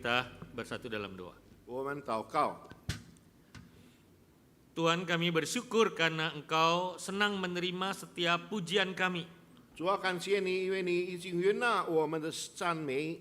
kita bersatu dalam doa. 我们祷告， Tuhan, kami bersyukur karena Engkau senang menerima setiap pujian kami. 主要感谢你，因为你已经悦纳我们的赞美。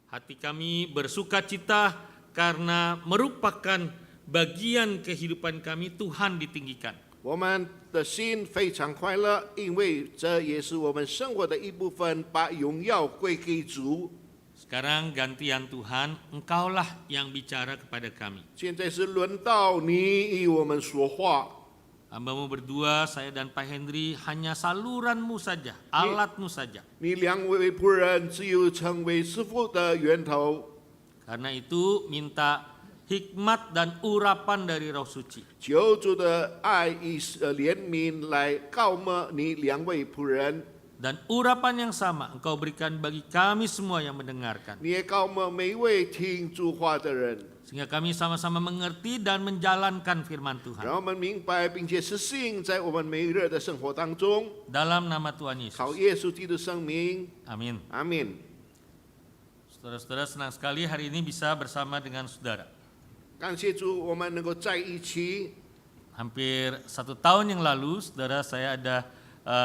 Hati kami bersuka cita karena merupakan bagian kehidupan kami Tuhan ditinggikan. 我们的心非常快乐，因为这也是我们生活的一部分，把荣耀归给主。 Sekarang gantian Tuhan, Engkaulah yang bicara kepada kami. 现在是轮到你与我们说话。 Hamba-Mu berdua, saya dan Pak Henry hanya saluran-Mu saja, alat-Mu saja. 你两位仆人只有成为师傅的源头。 Karena itu minta hikmat dan urapan dari Roh Suci. 求主的爱与怜悯来告抹你两位仆人， Dan urapan yang sama Engkau berikan bagi kami semua yang mendengarkan. 你也告抹每一位听主话的人， Sehingga kami sama-sama mengerti dan menjalankan firman 让 Tuhan. 我们明白并且实行在我们每日的生活当中。 Dalam nama Tuhan 靠 Yesus. 耶稣基督的生命， Amin. 阿门。 Saudara-saudara, senang sekali hari ini bisa bersama dengan saudara. 感谢主，我们能够在一起。 Hampir 1 tahun yang lalu, saudara, saya ada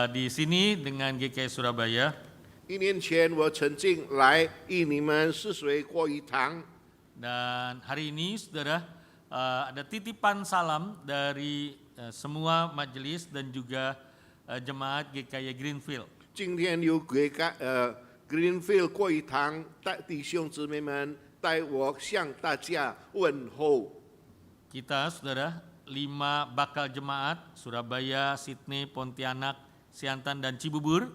di sini dengan GKI Surabaya. 1年前，我曾经来与你们试水过一堂。 Dan hari ini, saudara, ada titipan salam dari semua majelis dan juga jemaat GKI Greenfield. 今天有Greenfield 过一堂，带弟兄姊妹们带我向大家问候。 Kita, saudara, 5 bakal jemaat Surabaya, Sydney, Pontianak, Siantan, dan Cibubur.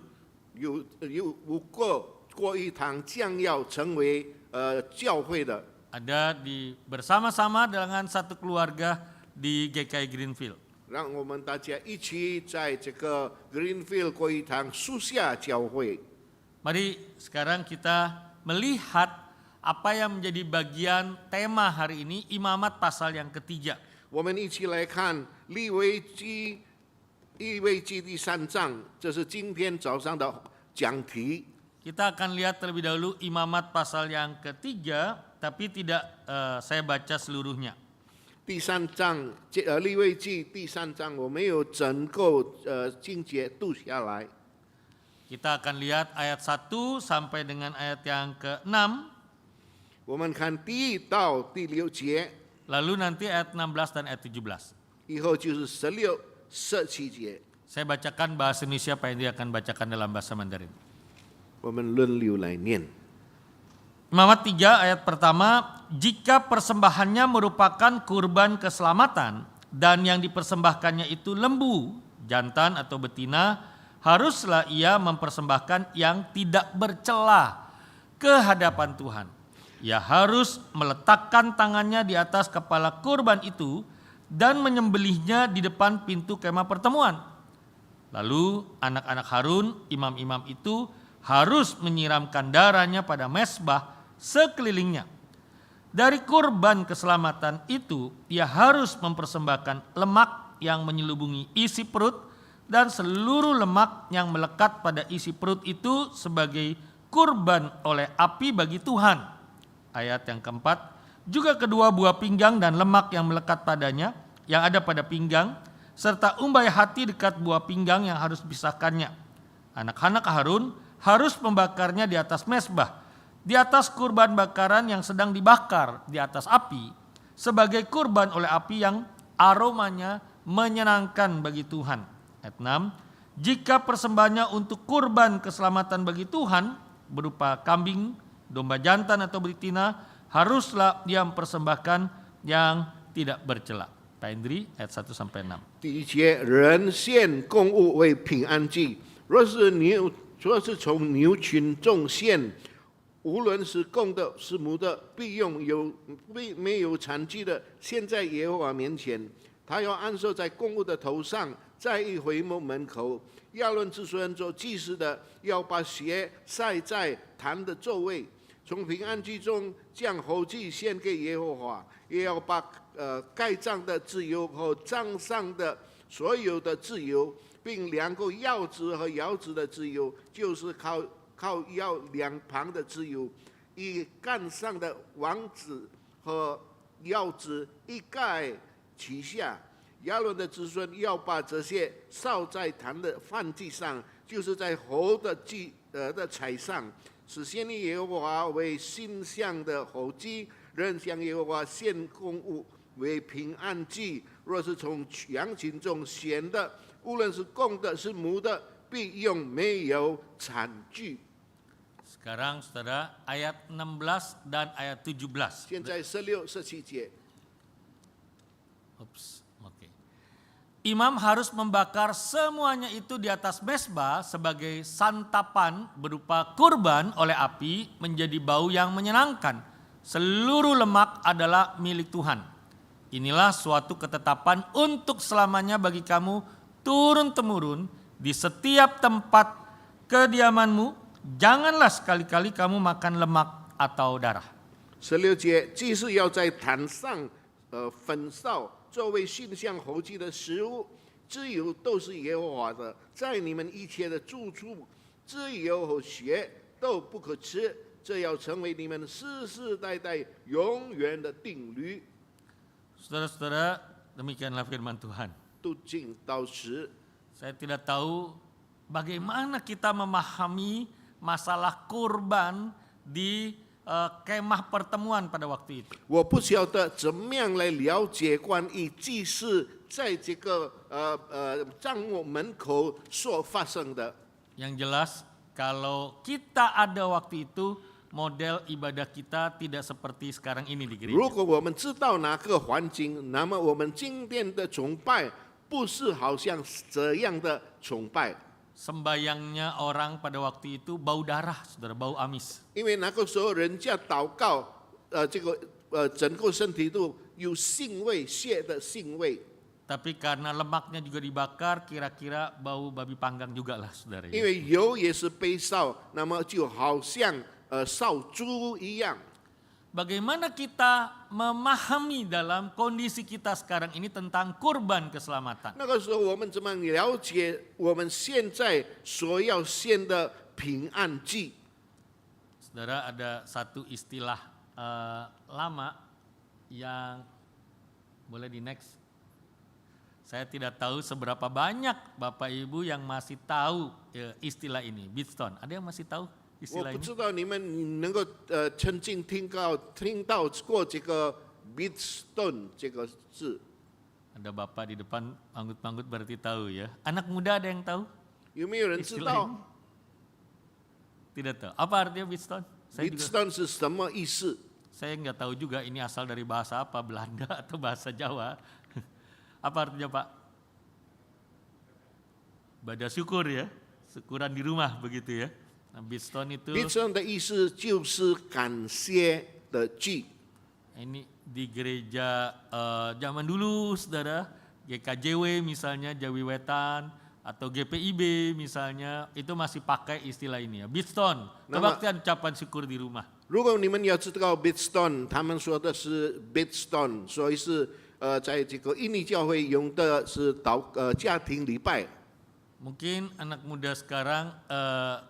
有5个过一堂将要成为教会的， Ada bersama-sama dengan satu keluarga di GKI Greenfield. 让我们大家一起在这个 Greenfield 过一堂树下教会。 Mari sekarang kita melihat apa yang menjadi bagian tema hari ini, imamat pasal yang ketiga. 我们一起来看利未记第3章，这是今天早上的讲题。 Kita akan lihat terlebih dahulu imamat pasal yang ketiga, tapi tidak saya baca seluruhnya. 第3章，利未记第3章，我没有整个经节读下来。 Kita akan lihat ayat 1 sampai dengan ayat yang ke-6, 我们看第1到第6节， lalu nanti ayat 16 dan ayat 17. 以后就是16、17节， Saya bacakan bahasa Indonesia, Pak Henry akan bacakan dalam bahasa Mandarin. 我们轮流来念。 Imamat 3 ayat pertama, jika persembahannya merupakan kurban keselamatan dan yang dipersembahkannya itu lembu, jantan atau betina, haruslah ia mempersembahkan yang tidak bercela ke hadapan Tuhan. Ia harus meletakkan tangannya di atas kepala kurban itu dan menyembelihnya di depan pintu kemah pertemuan. Lalu anak-anak Harun, imam-imam itu harus menyiramkan darahnya pada mezbah sekelilingnya. Dari kurban keselamatan itu, ia harus mempersembahkan lemak yang menyelubungi isi perut dan seluruh lemak yang melekat pada isi perut itu sebagai kurban oleh api bagi Tuhan. Ayat yang keempat, juga kedua buah pinggang dan lemak yang melekat padanya, yang ada pada pinggang, serta umbai hati dekat buah pinggang yang harus dipisahkannya. Anak-anak Harun harus membakarnya di atas mezbah, di atas kurban bakaran yang sedang dibakar di atas api, sebagai kurban oleh api yang aromanya menyenangkan bagi Tuhan. Ayat 6, jika persembahannya untuk kurban keselamatan bagi Tuhan berupa kambing, domba jantan atau betina, haruslah dia mempersembahkan yang tidak bercela. Pak Hendri, ayat 1 sampai 6. 第1节，人献供物为平安祭，若是从牛群中献，无论是公的是母的，必没有残疾的，献在耶和华面前。他要安守在供物的头上，在会幕门口。亚伦子孙做祭司的，要把血晒在坛的周围。从平安祭中将后祭献给耶和华，也要把盖章的自由和账上的所有的自由，并2个腰子和腰子的自由，就是靠腰2旁的自由，以杆上的王子和腰子一概取下。亚伦的子孙要把这些烧在坛的燔祭上，就是在猴的柴上，是献给耶和华为馨香的火祭。人向耶和华献供物为平安祭。若是从羊群中选的，无论是公的是母的，必用没有残具。 Sekarang saudara ayat 16 dan ayat 17. 现在16、17节。 Oke. Imam harus membakar semuanya itu di atas mezbah sebagai santapan berupa kurban oleh api menjadi bau yang menyenangkan. Seluruh lemak adalah milik Tuhan. Inilah suatu ketetapan untuk selamanya bagi kamu turun-temurun di setiap tempat kediamanmu. Janganlah sekali-kali kamu makan lemak atau darah. 16节，祭司要在坛上焚烧作为馨香火祭的食物，脂油都是耶和华的，在你们一切的住处，脂油和血都不可吃，这要成为你们世世代代永远的定律。 Saudara-saudara, demikianlah firman Tuhan. 都进到时， Saya tidak tahu bagaimana kita memahami masalah kurban di kemah pertemuan pada waktu itu. 我不晓得怎么样来了解关于祭祀在这个帐幕门口所发生的。 Yang jelas kalau kita ada waktu itu model ibadah kita tidak seperti sekarang ini di 如 gereja. 果我们知道哪个环境，那么我们今天的崇拜不是好像这样的崇拜。 Sembayangnya orang pada waktu itu bau darah, saudara, bau amis. 因为那个时候人家祷告，这个整个身体都有腥味，血的腥味。 Tapi karena lemaknya juga dibakar, kira-kira bau babi panggang juga lah, saudara. 因为油也是被烧，那么就好像烧猪一样。 Bagaimana kita memahami dalam kondisi kita sekarang ini tentang kurban keselamatan? 那个时候我们怎么了解我们现在所要献的平安祭？ Saudara, ada satu istilah lama yang boleh di next. Saya tidak tahu seberapa banyak Bapak Ibu yang masih tahu istilah ini, Bidstone. Ada yang masih tahu 我 istilah 不 ini? 知道你们能够曾经听到过这个 Bidstone 这个字。 Ada Bapak di depan manggut-manggut berarti tahu ya. Anak muda ada yang tahu? 有没有人知 Istilah 道 ini? Tidak tahu. Apa artinya Bidstone? Bidstone 是什么意思？ Saya nggak tahu juga ini asal dari bahasa apa, Belanda atau bahasa Jawa. Apa artinya Pak? Bada syukur ya, syukuran di rumah begitu ya. Nah, Bidstone itu Bidstone 的意思就是感谢的祭。 ini di gereja zaman dulu, saudara, GKJW misalnya, Jawi Wetan, atau GPIB misalnya, itu masih pakai istilah ini ya, Bidstone, kebaktian ucapan syukur di rumah. 如果你们要知道 Bidstone， 他们说的是 Bidstone， 所以是在这个印尼教会用的是家庭礼拜。 Mungkin anak muda sekarang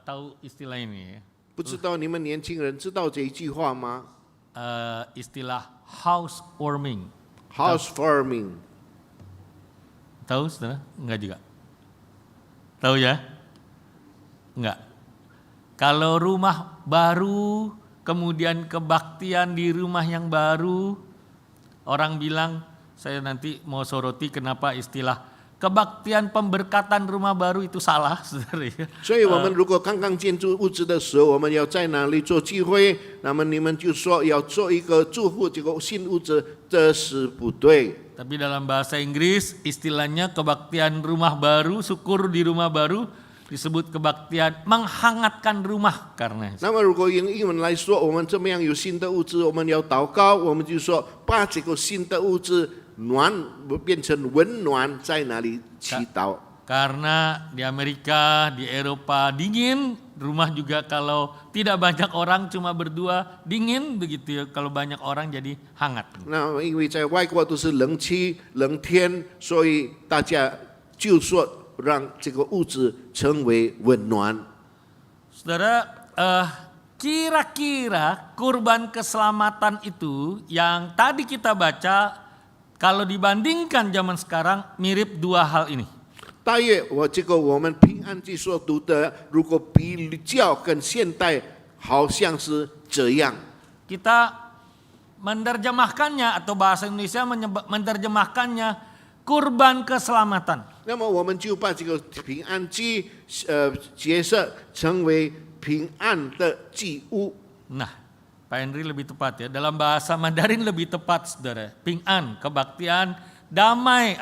tahu istilah ini ya. 不知道你们年轻人知道这一句话吗 Istilah housewarming. ？Housewarming， Tahu saudara? Enggak juga. Tahu ya? Enggak. Kalau rumah baru, kemudian kebaktian di rumah yang baru, orang bilang, saya nanti mau soroti kenapa istilah kebaktian pemberkatan rumah baru itu salah, saudara ya. 所以我们如果刚刚建筑屋子的时候，我们要在哪里做聚会，那么你们就说要做一个祝福这个新屋子，这是不对。 Tapi dalam bahasa Inggris istilahnya kebaktian rumah baru, syukur di rumah baru disebut kebaktian menghangatkan rumah karena 那么如果用英文来说，我们怎么样有新的屋子，我们要祷告，我们就说把这个新的屋子暖变成温暖，在哪里祈祷。 Karena di Amerika, di Eropa dingin, rumah juga kalau tidak banyak orang cuma berdua dingin begitu ya. Kalau banyak orang jadi hangat. 那因为在外国都是冷气、冷天，所以大家就说让这个屋子成为温暖。 Saudara, Kira-kira kurban keselamatan itu yang tadi kita baca, kalau dibandingkan zaman sekarang mirip dua hal ini. 大约我们平安记所读的，如果比较跟现代，好像是这样。 Kita menerjemahkannya atau bahasa Indonesia menerjemahkannya kurban keselamatan. 那么我们就把这个平安祭，角色成为平安的祭物。 Nah, Pak Henry lebih tepat ya. Dalam bahasa Mandarin lebih tepat, saudara. Ping'an, kebaktian, damai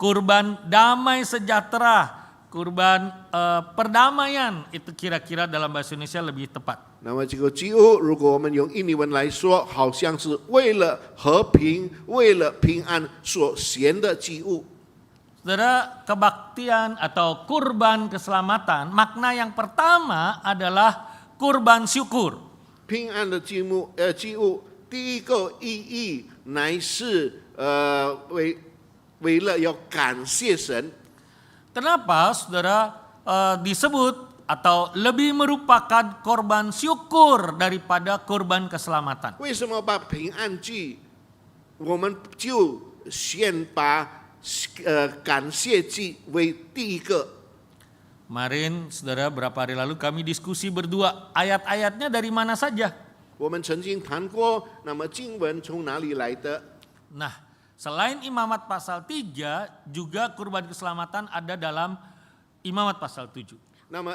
kurban damai sejahtera, kurban perdamaian. Itu kira-kira dalam bahasa Indonesia lebih tepat. 那么这个祭物，如果我们用印尼文来说，好像是为了和平、为了平安所献的祭物。 Saudara, kebaktian atau kurban keselamatan, makna yang pertama adalah kurban syukur. 平安的祭物，第一个意义乃是为了要感谢神。 Kenapa saudara disebut atau lebih merupakan korban syukur daripada korban keselamatan? 为什么把平安祭，我们就先把感谢祭为第一个？ Kemarin saudara berapa hari lalu kami diskusi berdua, ayat-ayatnya dari mana saja? 我们曾经谈过，那么经文从哪里来的？ Nah, selain Imamat pasal 3, juga kurban keselamatan ada dalam Imamat pasal 7. 那么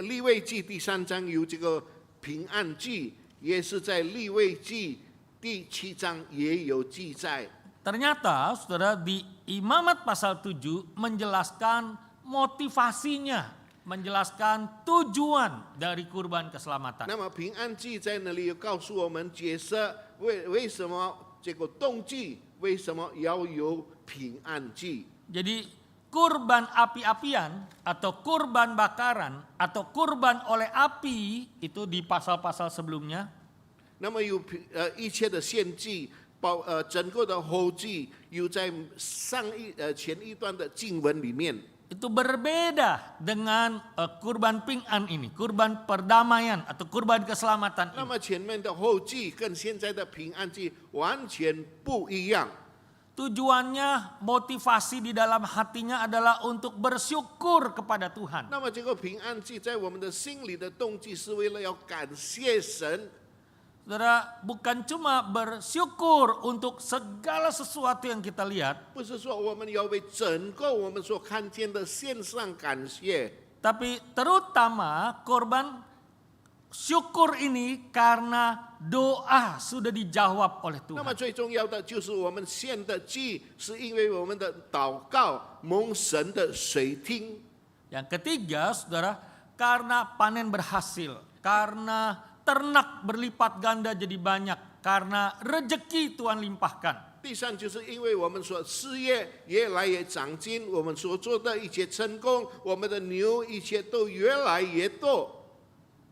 利未记第3章有这个平安祭，也是在利未记第7章也有记载。 Ternyata saudara di Imamat pasal 7 menjelaskan motivasinya, menjelaskan tujuan dari kurban keselamatan. 那么平安祭在那里有告诉我们解释为什么这个动机，为什么要有平安祭。 Jadi kurban api-apian atau kurban bakaran atau kurban oleh api itu di pasal-pasal sebelumnya. 那么有一切的献祭，整个的后祭，有在前一段的经文里面。 Itu berbeda dengan kurban ping'an ini, kurban perdamaian atau kurban keselamatan 那 ini. 么前面的后祭跟现在的平安祭完全不一样。 Tujuannya, motivasi di dalam hatinya adalah untuk bersyukur kepada Tuhan. 那么这个平安祭在我们的心里的动机是为了要感谢神。 Saudara, bukan cuma bersyukur untuk segala sesuatu yang kita lihat, 不是说我们要为整个我们所看见的献上感谢， tapi terutama korban syukur ini karena doa sudah dijawab oleh 那么 Tuhan. 最重要的就是我们献的祭，是因为我们的祷告蒙神的垂听。 Yang ketiga, saudara, karena panen berhasil, karena ternak berlipat ganda jadi banyak, karena rezeki Tuhan limpahkan. 第三就是因为我们所事业越来越长进，我们所做的一切成功，我们的牛一切都越来越多。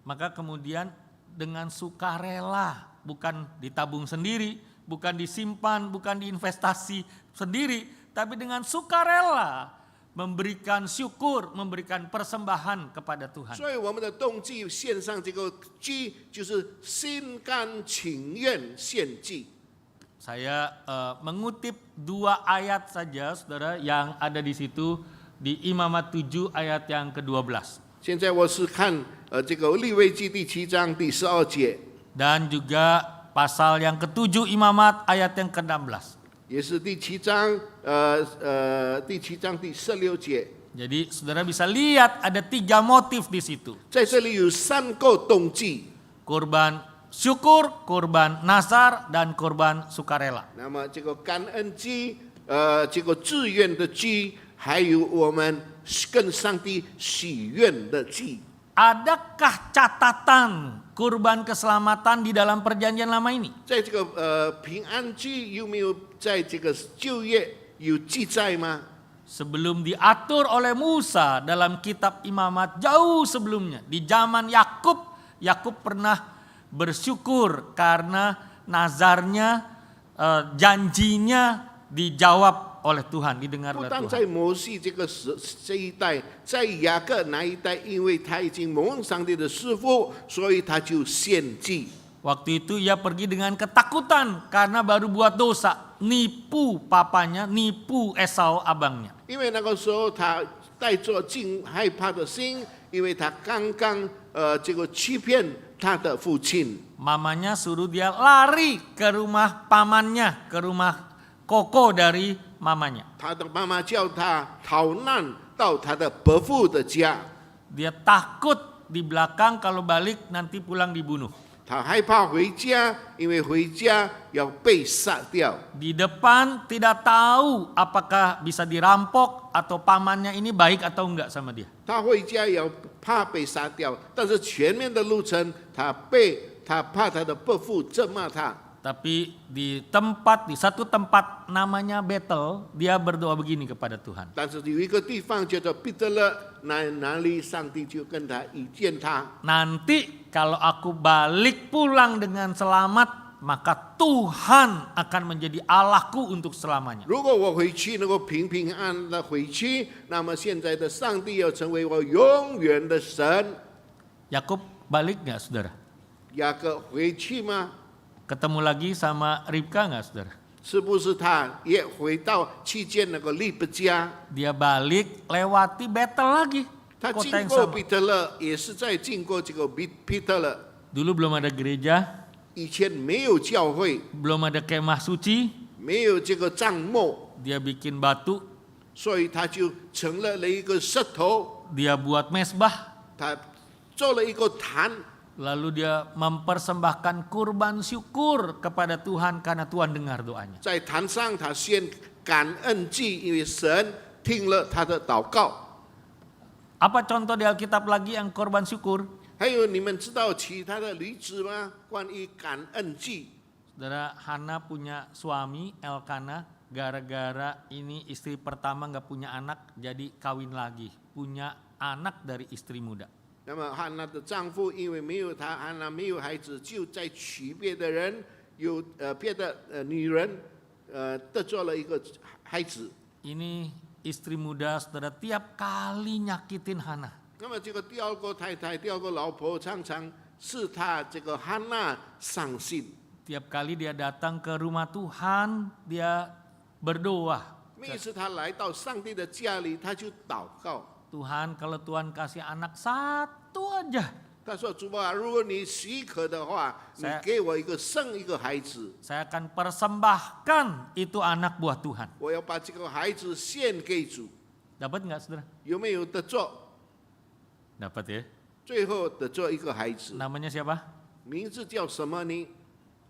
Maka kemudian dengan sukarela, bukan ditabung sendiri, bukan disimpan, bukan diinvestasi sendiri, tapi dengan sukarela memberikan syukur, memberikan persembahan kepada Tuhan. 所以我们的动机献上这个祭，就是心甘情愿献祭。 Saya mengutip 2 ayat saja, saudara, yang ada di situ di Imamat 7 ayat yang ke-12. 现在我是看这个利未记第7章第12节， Dan juga pasal yang ke-7 Imamat ayat yang ke-16. 也是第7章第16节。 Jadi saudara bisa lihat ada 3 motif di situ. 在这里有3个动机。 Kurban syukur, kurban nazar, dan kurban sukarela. 那么这个感恩祭，这个自愿的祭，还有我们跟上帝许愿的祭。 Adakah catatan kurban keselamatan di dalam perjanjian lama ini? 在这个平安祭有没有在这个旧约有记载吗？ Sebelum diatur oleh Musa dalam kitab Imamat jauh sebelumnya, di zaman Yakub, Yakub pernah bersyukur karena nazarnya, janjinya dijawab oleh Tuhan, didengar 不 oleh 但 Tuhan. 在摩西这一代，在雅各那一代，因为他已经蒙上帝的师傅，所以他就献祭。 Waktu itu ia pergi dengan ketakutan karena baru buat dosa, nipu papanya, nipu Esau abangnya. 因为那个时候他带着惊害怕的心，因为他刚刚这个欺骗他的父亲。 Mamanya suruh dia lari ke rumah pamannya, ke rumah koko dari mamanya. 他的妈妈叫他逃难到他的伯父的家， Dia takut di belakang kalau balik nanti pulang dibunuh. 他害怕回家，因为回家要被杀掉。 Di depan tidak tahu apakah bisa dirampok atau pamannya ini baik atau enggak sama dia. 他回家也怕被杀掉，但是前面的路程，他怕他的伯父责骂他。 Tapi di satu tempat namanya Betel, dia berdoa begini kepada Tuhan. 但是有一个地方叫做彼得勒，哪里上帝就跟他遇见他。 Nanti kalau aku balik pulang dengan selamat, maka Tuhan akan menjadi Allahku untuk selamanya. 如果我回去能够平平安安的回去，那么现在的上帝要成为我永远的神。 Yakub balik nggak, saudara? 雅各回去吗？ Ketemu lagi sama Ribka nggak, saudara? 是不是他也回到去见那个利伯家？ Dia balik lewati Betel lagi, 他 kota 经 yang 过 sama. 彼得勒，也是在经过这个彼得勒。 Dulu belum ada gereja, 以前没有教会， belum ada kemah suci, 没有这个帐幕， dia bikin batu, 所以他就成了一个石头， dia buat mesbah, 他做了一个坛， lalu dia mempersembahkan kurban syukur kepada Tuhan karena Tuhan dengar doanya. 在坛上他献感恩祭，因为神听了他的祷告。 Apa contoh di Alkitab lagi yang korban syukur? 还有你们知道其他的例子吗？关于感恩祭， Saudara, Hana punya suami Elkana, gara-gara ini istri pertama nggak punya anak, jadi kawin lagi, punya anak dari istri muda. 那么汉娜的丈夫因为没有他，汉娜没有孩子，就在娶别的人，有别的女人，得做了一个孩子。 Ini istri muda, saudara, tiap kali nyakitin Hana. 那么这个第二个太太、第二个老婆，常常是他这个汉娜伤心。 Tiap kali dia datang ke rumah Tuhan, dia berdoa. 每次他来到上帝的家里，他就祷告。 Tuhan, kalau Tuhan kasih anak satu aja, 他说：“主啊，如果你许可的话，你给我生一个孩子， saya akan persembahkan itu anak buah Tuhan. 我要把这个孩子献给主。 Dapat nggak, saudara? 有没有得做？ Dapat ya. 最后得做一个孩子， Namanya siapa? 名字叫什么呢？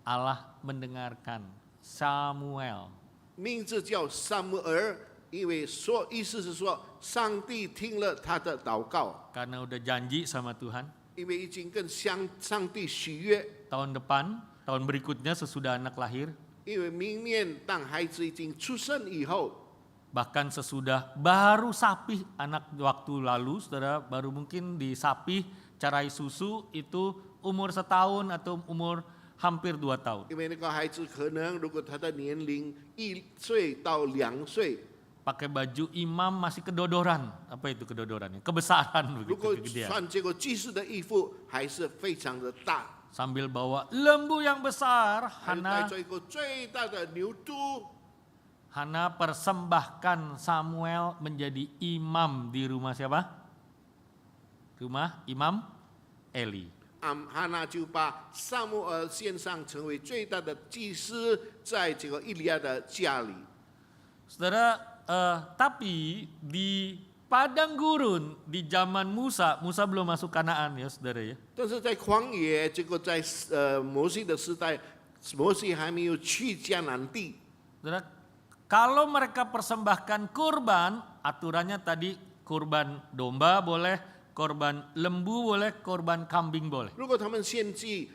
Allah mendengarkan Samuel. 名字叫撒母耳，因为意思是说，上帝听了他的祷告， Karena udah janji sama Tuhan, 因为已经跟上帝许约， tahun depan, tahun berikutnya sesudah anak lahir, 因为明年当孩子已经出生以后， bahkan sesudah baru sapih anak waktu lalu, saudara, baru mungkin disapih carai susu itu umur setahun atau umur hampir 2 tahun. 因为那个孩子可能如果他的年龄1岁到2岁， Pakai baju imam masih kedodoran. Apa itu kedodorannya? Kebesaran 如果 begitu, kegedean. 穿这个祭司的衣服，还是非常的大， Sambil bawa lembu yang besar, 还带 Hana 着一个最大的牛犊。 Hana persembahkan Samuel menjadi imam di rumah siapa? Rumah Imam Eli. 哈娜就把撒母耳献上，成为最大的祭司，在这个以利亚的家里。 Saudara, tapi di padang gurun di zaman Musa belum masuk Kanaan ya, saudara ya. 但是在旷野，这个在摩西的时代，摩西还没有去迦南地。 Saudara, kalau mereka persembahkan kurban, aturannya tadi kurban domba boleh, korban lembu boleh, korban kambing boleh. 如果他们献祭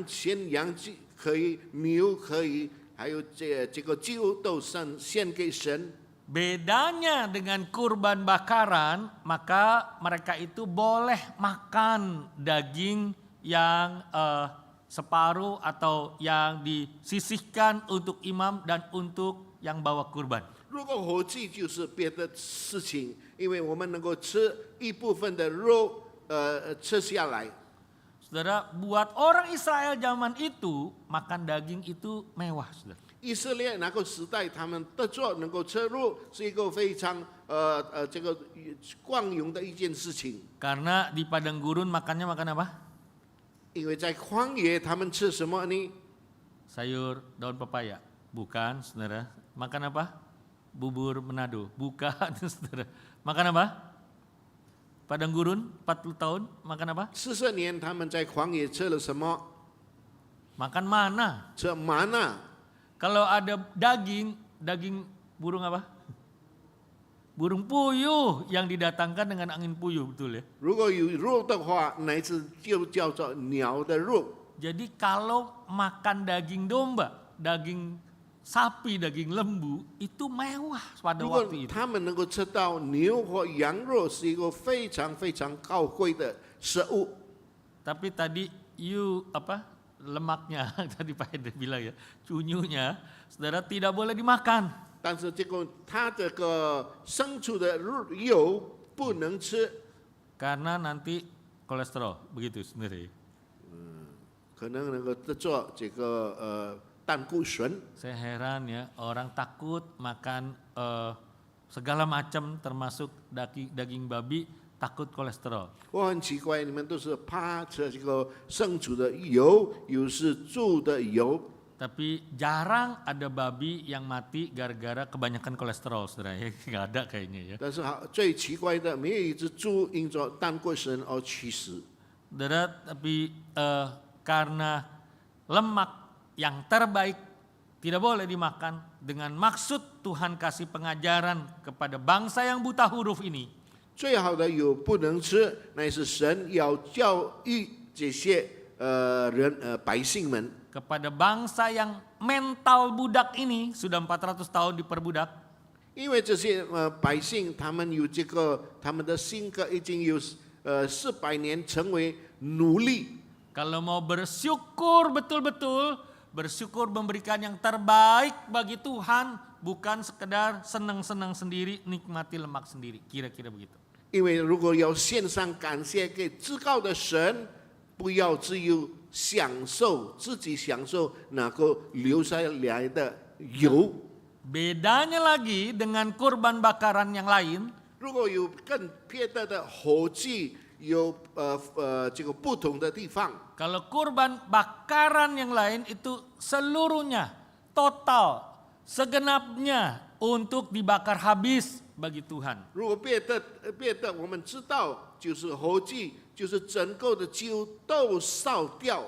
献羊祭可以，牛可以，还有这个鸡都献给神。 Bedanya dengan kurban bakaran, maka mereka itu boleh makan daging yang separuh atau yang disisihkan untuk imam dan untuk yang bawa kurban. 如果活祭就是别的事情，因为我们能够吃一部分的肉，吃下来。 Saudara, buat orang Israel zaman itu, makan daging itu mewah, saudara. 以色列那个时代，他们的做能够吃肉，是一个非常这个光荣的一件事情。 Karena di padang gurun makannya makan apa? 因为在旷野，他们吃什么呢？ Sayur daun pepaya. Bukan, saudara. Makan apa? Bubur Manado. Bukan, saudara. Makan apa? Padang gurun 40 tahun makan apa? 40年他们在旷野吃了什么？ Makan mana? 吃玛纳。 Kalau ada daging burung apa? Burung puyuh yang didatangkan dengan angin puyuh, betul ya? 如果有肉的话，乃至就叫做鸟的肉。 Jadi kalau makan daging domba, daging sapi, daging lembu itu mewah pada 如果 waktu itu. 他们能够吃到牛或羊肉，是一个非常非常高贵的食物。 Tapi tadi lemaknya tadi Pak Hendra bilang ya, cunyunya, saudara tidak boleh dimakan. 但是这个它这个牲畜的油不能吃， Karena nanti kolesterol, begitu sebenarnya. 可能能够做这个胆固醇。 Saya heran ya, orang takut makan segala macam termasuk daging babi, takut kolesterol. 我很奇怪，你们都是怕吃这个牲畜的油，又是猪的油， Tapi jarang ada babi yang mati gara-gara kebanyakan kolesterol, saudara ya. Nggak ada kayaknya ya. 但是最奇怪的，没有一只猪因着胆固醇而去世。 Saudara, tapi karena lemak yang terbaik tidak boleh dimakan dengan maksud Tuhan kasih pengajaran kepada bangsa yang buta huruf ini. 最好的油不能吃，乃是神要教育这些百姓们。 Kepada bangsa yang mental budak ini sudah 400 tahun diperbudak. 因为这些百姓，他们有这个他们的性格已经有400年成为奴隶。 Kalau mau bersyukur betul-betul, bersyukur memberikan yang terbaik bagi Tuhan, bukan sekedar senang-senang sendiri, nikmati lemak sendiri. Kira-kira begitu. 因为如果要献上感谢给至高的神，不要只有自己享受那个留下来的油。 Bedanya lagi dengan kurban bakaran yang lain, 如果有更别的火祭，有这个不同的地方。 kalau kurban bakaran yang lain itu seluruhnya, total, segenapnya untuk dibakar habis bagi Tuhan. 如果别的，我们知道就是火祭，就是整个的酒都烧掉。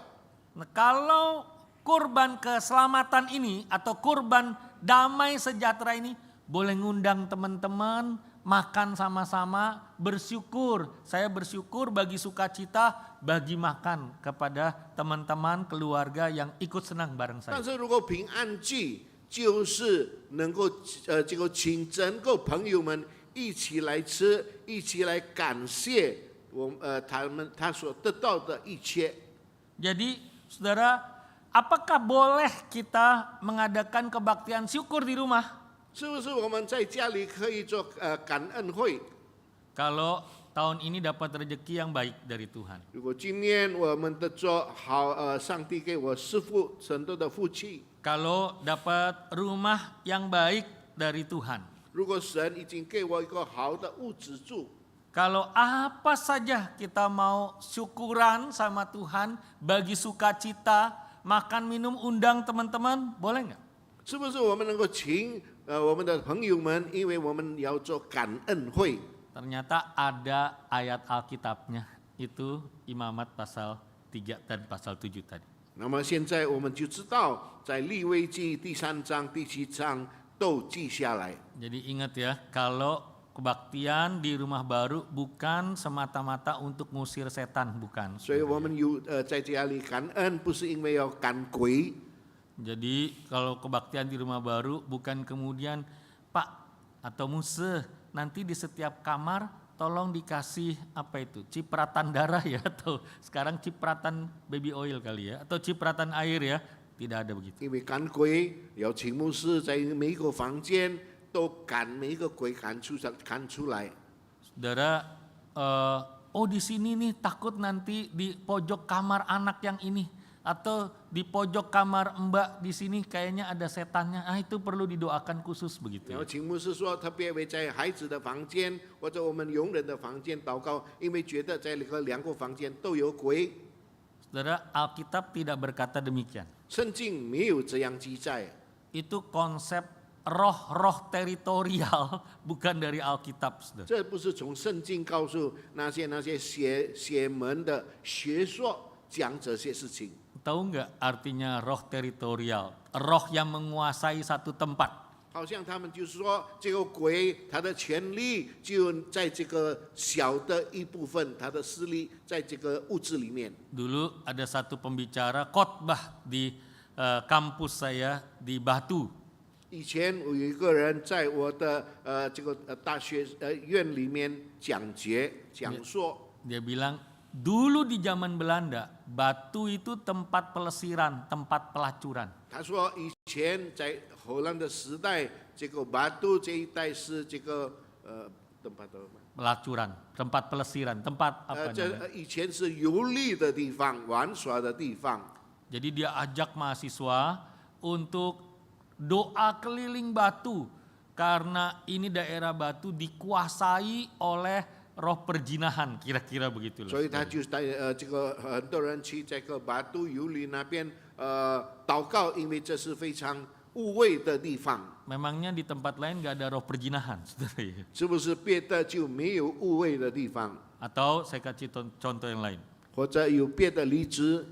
Nah, kalau kurban keselamatan ini atau kurban damai sejahtera ini boleh ngundang teman-teman makan sama-sama, bersyukur. Saya bersyukur bagi sukacita, bagi makan kepada teman-teman keluarga yang ikut senang bareng 但 saya. 是如果平安祭，就是能够这个请整个朋友们一起来吃，一起来感谢他所得到的一切。 Jadi saudara, apakah boleh kita mengadakan kebaktian syukur di rumah? 是不是我们在家里可以做感恩会？ Kalau tahun ini dapat rezeki yang baik dari Tuhan. 如果今年我们的做好，上帝给我师傅很多的福气。 Kalau dapat rumah yang baik dari Tuhan. 如果神已经给我一个好的屋子住， Kalau apa saja kita mau syukuran sama Tuhan, bagi sukacita, makan minum undang teman-teman, boleh nggak? 是不是我们能够请我们的朋友们，因为我们要做感恩会。 Ternyata ada ayat Alkitabnya, itu Imamat pasal 3 dan pasal 7 tadi. 那么现在我们就知道，在利未记第3章、第7章都记下来。 Jadi ingat ya, kalau kebaktian di rumah baru bukan semata-mata untuk ngusir setan, bukan. 所以我们有在家里感恩，不是因为要赶鬼。 Jadi kalau kebaktian di rumah baru bukan kemudian Pak atau Musa nanti di setiap kamar tolong dikasih apa itu cipratan darah ya, atau sekarang cipratan baby oil kali ya, atau cipratan air ya, tidak ada begitu. 因为赶鬼要请牧师在每一个房间都赶每一个鬼赶出来。 Saudara, oh di sini nih takut nanti di pojok kamar anak yang ini atau di pojok kamar mbak di sini kayaknya ada setannya. Itu perlu didoakan khusus begitu. 然后请牧师说，特别为在孩子的房间或者我们佣人的房间祷告，因为觉得在那个两个房间都有鬼。 Saudara, Alkitab tidak berkata demikian. 圣经没有这样记载， Itu konsep roh-roh teritorial bukan dari Alkitab, saudara. 这不是从圣经告诉那些邪门的学说讲这些事情。 Tahu nggak artinya roh teritorial? Roh yang menguasai satu tempat. 好像他们就是说，这个鬼他的权力就在这个小的一部分，他的势力在这个物质里面。 Dulu ada satu pembicara khotbah di kampus saya di Batu. 以前我有一个人在我的这个大学院里面讲说， Dia bilang, dulu di zaman Belanda, Batu itu tempat pelesiran, tempat pelacuran. 他说以前在荷兰的时代，这个巴都这一带是这个Pelacuran, tempat pelesiran, tempat apa namanya? 以前是游历的地方，玩耍的地方。 Jadi dia ajak mahasiswa untuk doa keliling Batu karena ini daerah Batu dikuasai oleh roh perjinahan, kira-kira begitu loh. 所以他就带这个很多人去这个巴都游历那边祷告，因为这是非常污秽的地方。 Memangnya di tempat lain nggak ada roh perjinahan, saudara ya? 是不是别的就没有污秽的地方， Atau saya kasih contoh yang lain. 或者有别的例子？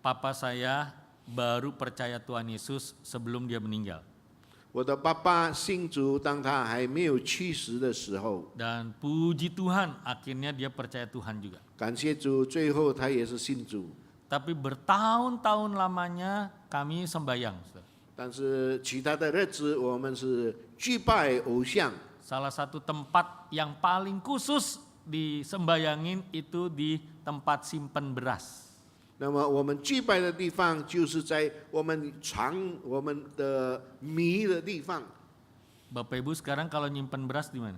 Papa saya baru percaya Tuhan Yesus sebelum dia meninggal. 我的爸爸信主，当他还没有去世的时候， Dan puji Tuhan, akhirnya dia percaya Tuhan juga. 感谢主，最后他也是信主。 Tapi bertahun-tahun lamanya kami sembahyang, saudara. 但是其他的日子，我们是祭拜偶像。 Salah satu tempat yang paling khusus disembayangin itu di tempat simpen beras. 那么我们祭拜的地方，就是在我们藏我们的米的地方。 Bapak Ibu sekarang kalau nyimpen beras di mana?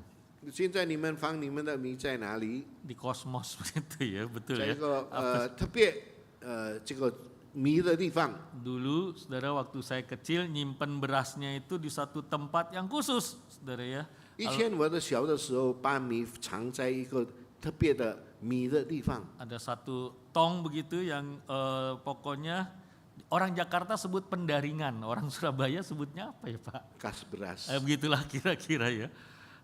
现在你们放你们的米在哪里？ Di kosmos begitu ya, betul 在 ya. 一个特别这个米的地方。 Dulu saudara waktu saya kecil nyimpen berasnya itu di satu tempat yang khusus, saudara ya. 以前我的小的时候，把米藏在一个特别的米的地方。 Ada satu tong begitu yang pokoknya orang Jakarta sebut pendaringan, orang Surabaya sebutnya apa ya Pak? Kas beras。 Begitulah kira-kira ya.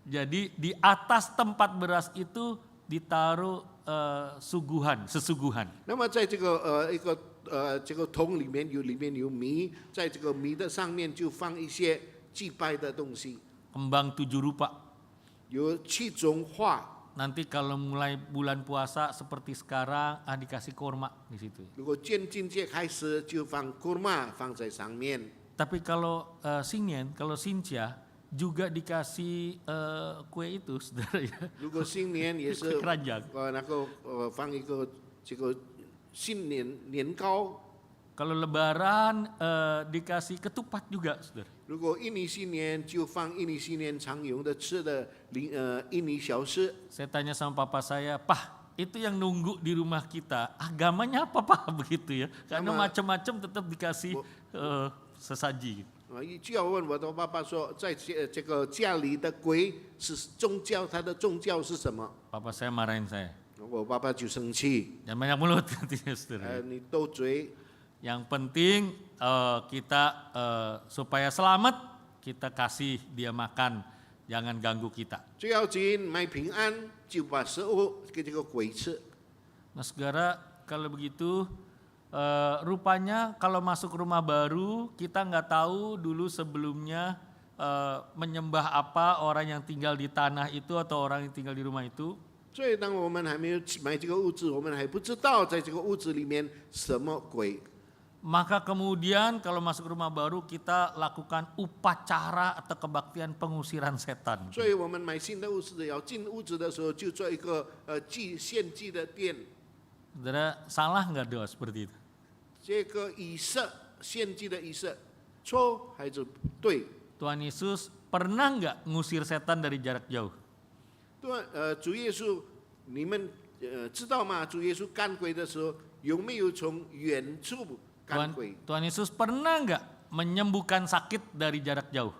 Jadi di atas tempat beras itu ditaruh sesuguhan. 那么在这个这个桶里面有米，在这个米的上面就放一些祭拜的东西， Kembang 7 rupa. 有7种花。 Nanti kalau mulai bulan puasa seperti sekarang, dikasih kurma di situ. 如果建境界开始，就放kurma放在上面。 Tapi kalau Singen, kalau Sintia juga dikasih kue itu, saudara ya. 如果新年也是 Keranjang. 那个放一个这个新年糕。 Kalau Lebaran dikasih ketupat juga, saudara. 如果印尼新年就放印尼新年常用的吃的印尼小吃。 Saya tanya sama papa saya, Pak, itu yang nunggu di rumah kita, agamanya apa Pak begitu ya? Karena macam-macam tetap dikasih sesaji. 就要问我的爸爸说，在这个家里的鬼是宗教，他的宗教是什么？ Papa saya marahin saya. 我爸爸就生气， Jangan banyak mulut katanya, saudara. 你斗嘴。 Yang penting kita supaya selamat, kita kasih dia makan, jangan ganggu kita. 最要紧买平安，就把食物给这个鬼吃。 Nah saudara, kalau begitu rupanya kalau masuk rumah baru kita nggak tahu dulu sebelumnya menyembah apa orang yang tinggal di tanah itu atau orang yang tinggal di rumah itu. 所以当我们还没有买这个屋子，我们还不知道在这个屋子里面什么鬼。 Maka kemudian kalau masuk rumah baru kita lakukan upacara atau kebaktian pengusiran setan. 所以我们买新的屋子，要进屋子的时候就做一个献祭的殿。 Saudara, salah nggak doa seperti itu? 这个仪式献祭的仪式，错还是对？ Tuhan Yesus pernah nggak ngusir setan dari jarak jauh? 对，主耶稣，你们知道吗？主耶稣赶鬼的时候，有没有从远处赶鬼？ Tuhan Yesus pernah nggak menyembuhkan sakit dari jarak jauh?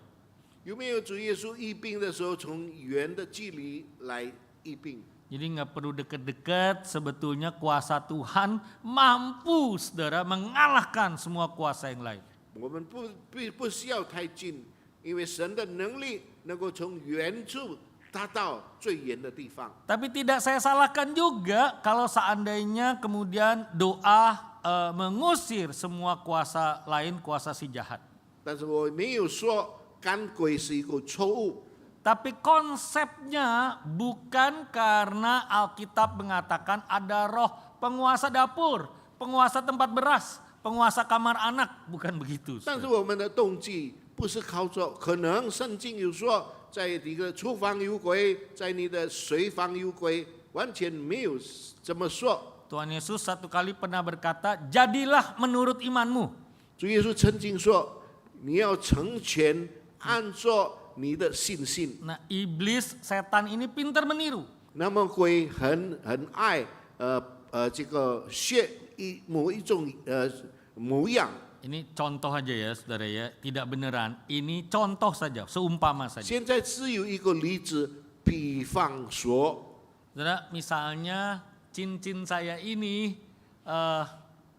有没有主耶稣医病的时候，从远的距离来医病？ Jadi nggak perlu deket-deket, sebetulnya kuasa Tuhan mampu saudara mengalahkan semua kuasa yang lain. 我们不需要太近，因为神的能力能够从远处达到最远的地方。 Tapi tidak saya salahkan juga kalau seandainya kemudian doa mengusir semua kuasa lain, kuasa si jahat. 但是我没有说赶鬼是一个错误。 Tapi konsepnya bukan karena Alkitab mengatakan ada roh penguasa dapur, penguasa tempat beras, penguasa kamar anak, bukan begitu. 但是我们的动机不是靠着，可能圣经有说，在你的厨房有鬼，在你的水房有鬼，完全没有这么说。 Tuhan Yesus satu kali pernah berkata, jadilah menurut imanmu. 主耶稣曾经说，你要成全，按照你的信心。 Nah, iblis setan ini pintar meniru. 那么鬼很爱这个学某一种模样。 Ini contoh aja ya saudara ya, tidak beneran. Ini contoh saja, seumpama saja. 现在只有一个例子，比方说， Saudara, misalnya cincin saya ini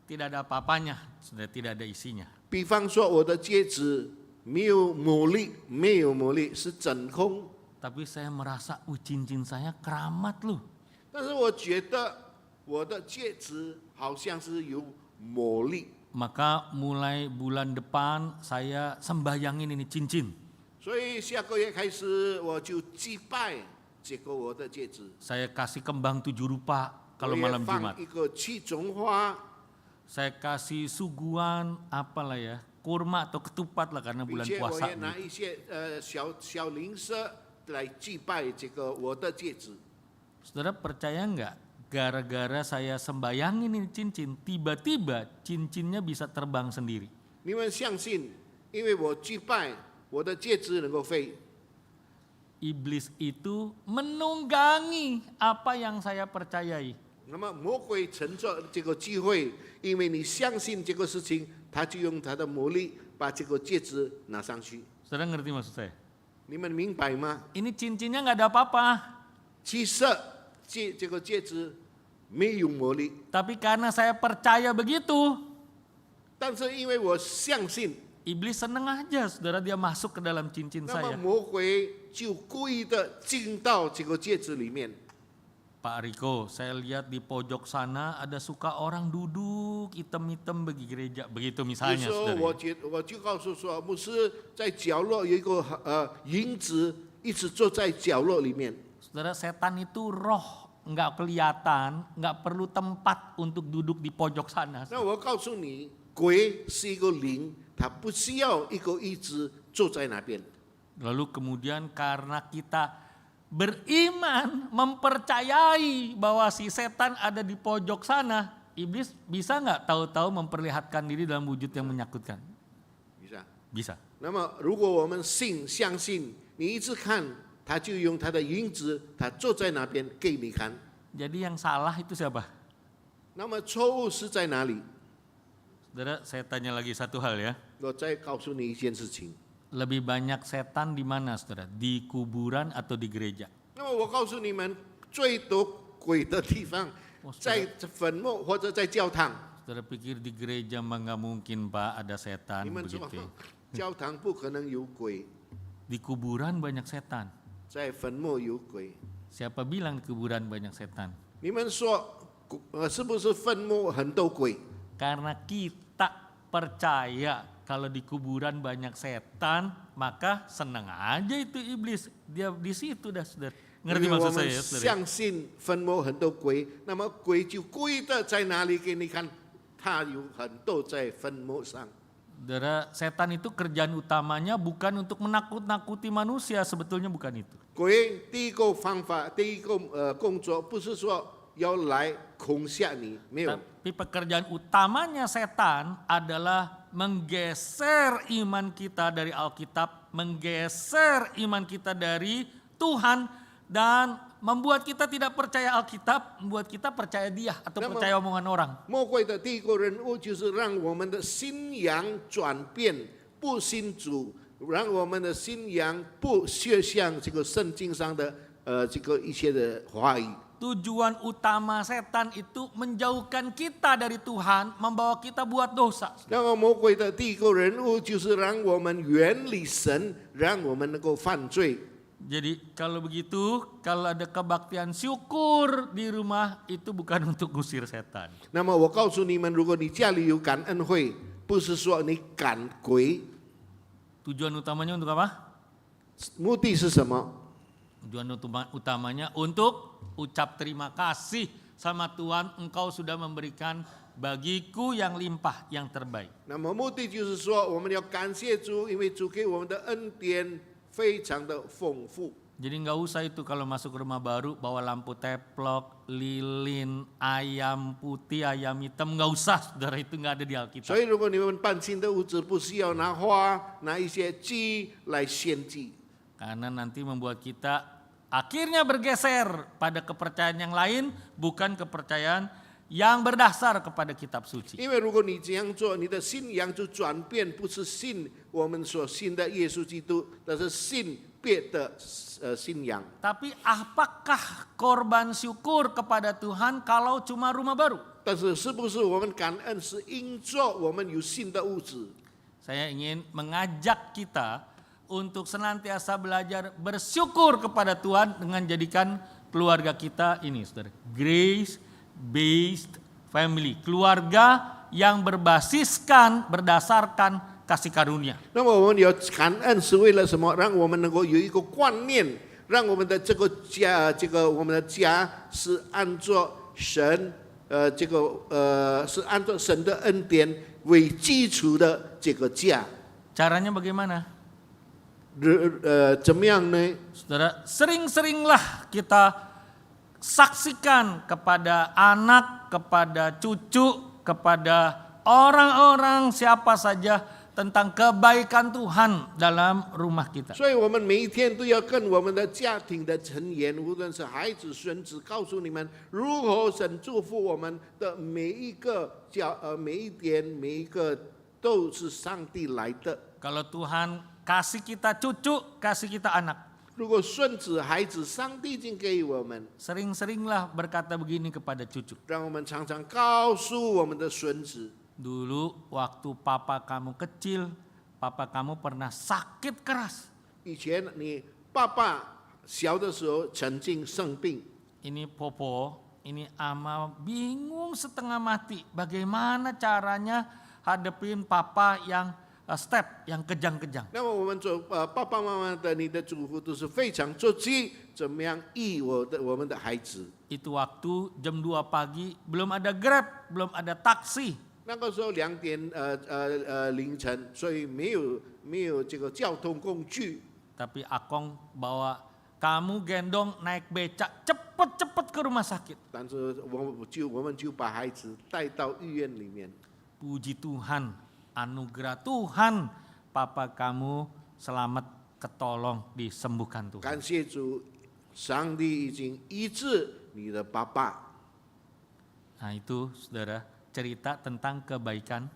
tidak ada apa-apanya, sudah tidak ada isinya. 比方说我的戒指没有魔力，没有魔力是真空。 Tapi saya merasa, cincin saya keramat loh. 但是我觉得我的戒指好像是有魔力， Maka mulai bulan depan saya sembahyangin ini cincin. 所以下个月开始我就祭拜这个我的戒指。 Saya kasih kembang 7 rupa 我 kalau 也 malam 放 Jumat. 一个七种花， Saya kasih suguhan apalah ya, kurma atau ketupat lah karena 并 bulan 且我 puasa. 也拿一些小零食来祭拜这个我的戒指。 Saudara percaya nggak? Gara-gara saya sembayangin ini cincin, tiba-tiba cincinnya bisa terbang sendiri. 你们相信，因为我祭拜我的戒指能够飞。 Iblis itu menunggangi apa yang saya percayai. 那么魔鬼乘着这个机会，因为你相信这个事情，他就用他的魔力把这个戒指拿上去。 Saudara ngerti maksud saya? 你们明白吗？ Ini cincinnya nggak ada apa-apa. 其实这个戒指没有魔力， Tapi karena saya percaya begitu, 但是因为我相信， iblis seneng aja saudara dia masuk ke dalam cincin 那么 saya. 魔鬼就故意的进到这个戒指里面。 Pak Riko, saya lihat di pojok sana ada suka orang duduk hitam-hitam bagi gereja. Begitu 有 misalnya 时候 saudara. 我就告诉说，牧师在角落有一个影子，一直坐在角落里面。 Saudara, setan itu roh, nggak kelihatan, nggak perlu tempat untuk duduk di pojok sana. 那我告诉你，鬼是一个灵，它不需要一个椅子坐在那边。 Lalu kemudian karena kita beriman, mempercayai bahwa si setan ada di pojok sana, iblis bisa nggak tahu-tahu memperlihatkan diri dalam wujud yang menakutkan? 是啊。 Bisa. 那么，如果我们相信，你一直看，他就用他的影子，他坐在那边给你看。 Jadi yang salah itu siapa? 那么错误是在哪里？ Saudara, saya tanya lagi satu hal ya. 我再告诉你一件事情。 Lebih banyak setan di mana, saudara? Di kuburan atau di gereja? 那么我告诉你们，最多鬼的地方，在坟墓或者在教堂。 Saudara pikir di gereja mah nggak mungkin Pak ada 你 setan 们说 begitu. 教堂不可能有鬼， Di kuburan banyak setan. 在坟墓有鬼。 Siapa bilang di kuburan banyak setan? 你们说，是不是坟墓很多鬼？ Karena kita percaya kalau di kuburan banyak setan, maka senang aja itu iblis. Dia di situ dah, saudara. Ngerti 因为我 maksud 们 saya, saudara? 相信坟墓很多鬼，那么鬼就故意的在哪里给你看，他有很多在坟墓上。 Saudara, setan itu kerjaan utamanya bukan untuk menakut-nakuti manusia, sebetulnya bukan itu. 鬼第一个方法，第一个工作，不是说要来恐吓你，没有。 Tapi pekerjaan utamanya setan adalah menggeser iman kita dari Alkitab, menggeser iman kita dari Tuhan, dan membuat kita tidak percaya Alkitab, membuat kita percaya dia atau percaya omongan orang. 魔鬼的第一个任务就是让我们的信仰转变，不信主，让我们的信仰不学像这个圣经上的这个一些的话语。 Tujuan utama setan itu menjauhkan kita dari Tuhan, membawa kita buat dosa. 那么魔鬼的第一个任务就是让我们远离神，让我们能够犯罪。 Jadi kalau begitu, kalau ada kebaktian syukur di rumah itu bukan untuk ngusir setan. 那么我告诉你们，如果你家里有感恩会，不是说你赶鬼， Tujuan utamanya untuk apa? 目的是什么？ Tujuan utamanya untuk ucap terima kasih sama Tuhan, engkau sudah memberikan bagiku yang limpah, yang terbaik. 那么目的就是说，我们要感谢主，因为主给我们的恩典非常的丰富。 Jadi nggak usah itu kalau masuk rumah baru bawa lampu teplok, lilin, ayam putih, ayam hitam, nggak usah, saudara, itu nggak ada di Alkitab. 所以，如果你们搬新的屋子，不需要拿花、拿一些鸡来献祭， Karena nanti membuat kita akhirnya bergeser pada kepercayaan yang lain, bukan kepercayaan yang berdasar kepada kitab suci. 因为如果你这样做，你的信仰就转变，不是信我们所信的耶稣基督，但是信别的信仰。 Tapi apakah korban syukur kepada Tuhan kalau cuma rumah baru? 但是，是不是我们感恩是因着我们有新的屋子？ Saya ingin mengajak kita untuk senantiasa belajar bersyukur kepada Tuhan dengan jadikan keluarga kita ini, saudara, grace based family, keluarga yang berdasarkan kasih karunia. 那么我们有感恩是为了什么？让我们能够有一个观念，让我们的这个家，我们的家是按照神，是按照神的恩典为基础的这个家。 Caranya bagaimana? 怎么样呢？ Saudara, sering-seringlah kita saksikan kepada anak, kepada cucu, kepada orang-orang siapa saja tentang kebaikan Tuhan dalam rumah kita. 所以我们每一天都要跟我们的家庭的成员，无论是孩子、孙子，告诉你们如何神祝福我们的每一个每一点、每一个都是上帝来的。 Kalau Tuhan kasih kita cucu, kasih kita anak. 如果孙子、孩子，上帝已经给我们， Sering-seringlah berkata begini kepada cucu. 让我们常常告诉我们的孙子。 Dulu waktu papa kamu kecil, papa kamu pernah sakit keras. 以前你爸爸小的时候曾经生病， Ini Popo, ini Ama bingung setengah mati. Bagaimana caranya hadepin papa yang step, yang kejang-kejang. 那么我们做爸爸妈妈的，你的嘱咐都是非常着急，怎么样医我们的孩子。 Itu waktu jam 2 pagi, belum ada Grab, belum ada taksi. 那个时候2点凌晨，所以没有这个交通工具。 Tapi Akong bawa kamu gendong naik becak, cepet-cepet ke rumah sakit. 但是我们就把孩子带到医院里面。 Puji Tuhan, anugerah Tuhan, papa kamu selamat, ketolong, disembuhkan Tuhan. 感谢主，上帝已经医治你的爸爸。 Nah itu saudara, cerita tentang kebaikan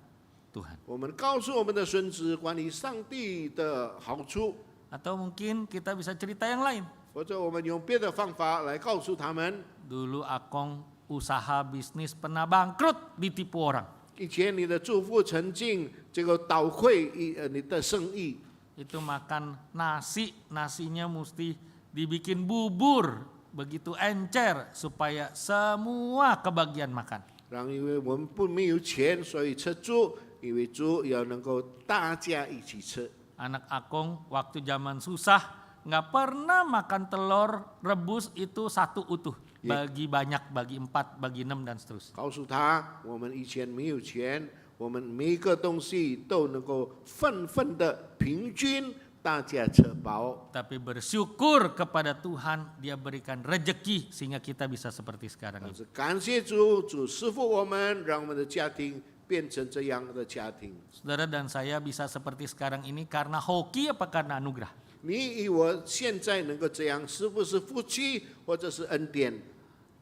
Tuhan. 我们告诉我们的孙子关于上帝的好处， Atau mungkin kita bisa cerita yang lain. 或者我们用别的方法来告诉他们。 Dulu Akong usaha bisnis pernah bangkrut, ditipu orang. 以前你的祝福曾经这个倒溃你的生意， Itu makan nasi, nasinya mesti dibikin bubur, begitu encer supaya semua kebagian makan. 因为我们没有钱，所以吃猪，因为猪要能够大家一起吃。 Anak Akong waktu zaman susah nggak pernah makan telur rebus itu satu utuh. Bagi banyak, bagi 4, bagi 6 dan seterusnya. 告诉他，我们以前没有钱，我们每一个东西都能够份份的平均大家吃饱， tapi bersyukur kepada Tuhan dia berikan rejeki sehingga kita bisa seperti sekarang 但 ini. 是感谢主，主赐福我们，让我们的家庭变成这样的家庭。 Saudara dan saya bisa seperti sekarang ini karena hoki apa karena anugerah? 你以我现在能够这样，是不是福气或者是恩典？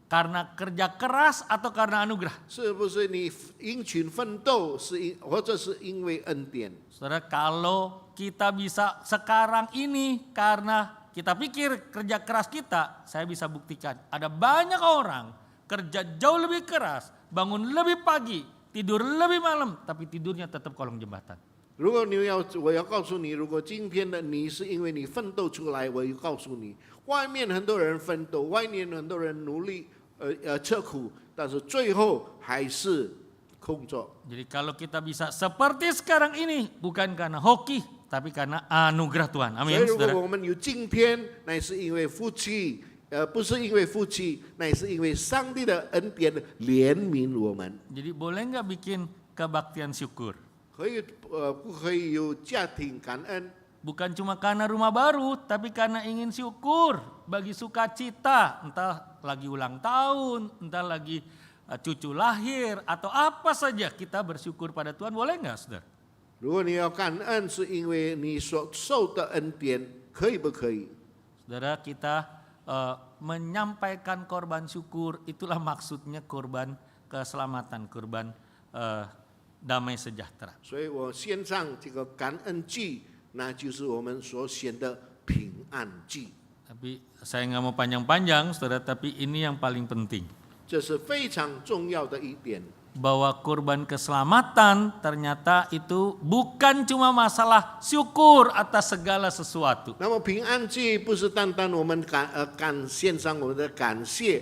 Karena kerja keras atau karena anugerah? 是不是你殷勤奋斗，或者是因为恩典？ Saudara, kalau kita bisa sekarang ini karena kita pikir kerja keras kita, saya bisa buktikan ada banyak orang kerja jauh lebih keras, bangun lebih pagi, tidur lebih malam, tapi tidurnya tetap kolong jembatan. 如果我要告诉你，如果今天的你是因为你奋斗出来，我要告诉你，外面很多人奋斗，外面很多人努力，吃苦，但是最后还是空着。 Jadi kalau kita bisa seperti sekarang ini, bukan karena hoki, tapi karena anugerah Tuhan. 所 Amin, 以，如果 saudara. 我们有今天，那是因为福气，不是因为福气，那是因为上帝的恩典怜悯我们。 Jadi boleh nggak bikin kebaktian syukur? 不可以有家庭感恩？ Bukan cuma karena rumah baru, tapi karena ingin syukur bagi sukacita, entah lagi ulang tahun, entah lagi cucu lahir, atau apa saja kita bersyukur pada Tuhan, boleh nggak, saudara? 如果你要感恩，是因为你所受的恩典，可以不可以？ Saudara, kita menyampaikan korban syukur, itulah maksudnya korban keselamatan, korban damai sejahtera. 所以我献上这个感恩祭，那就是我们所献的平安祭。 Tapi saya nggak mau panjang-panjang, saudara, tapi ini yang paling penting. 这是非常重要的一点。 Bahwa korban keselamatan ternyata itu bukan cuma masalah syukur atas segala sesuatu. 那么平安祭不是单单我们献上我们的感谢，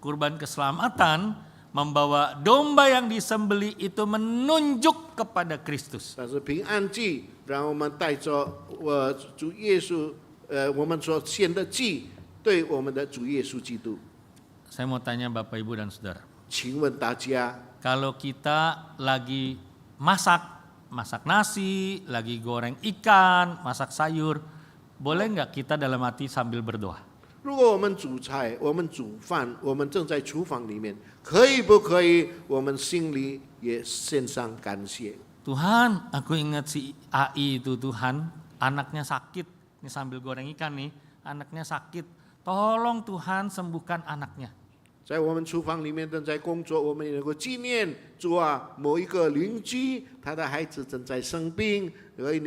Kurban keselamatan membawa domba yang disembelih itu menunjuk kepada Kristus. 但是平安祭让我们带着主耶稣，我们所献的祭，对我们的主耶稣基督。 Saya mau tanya Bapak Ibu dan Saudara, 请问大家， kalau kita lagi masak nasi, lagi goreng ikan, masak sayur, boleh nggak kita dalam hati sambil berdoa? 如果我们煮菜，我们煮饭，我们正在厨房里面，可以不可以？我们心里也献上感谢。 Tuhan, aku ingat si AI itu, Tuhan, anaknya sakit. Ini sambil goreng ikan nih, anaknya sakit. Tolong Tuhan sembuhkan anaknya. 在我们厨房里面正在工作，我们也能够纪念主啊，某一个邻居，他的孩子正在生病，所以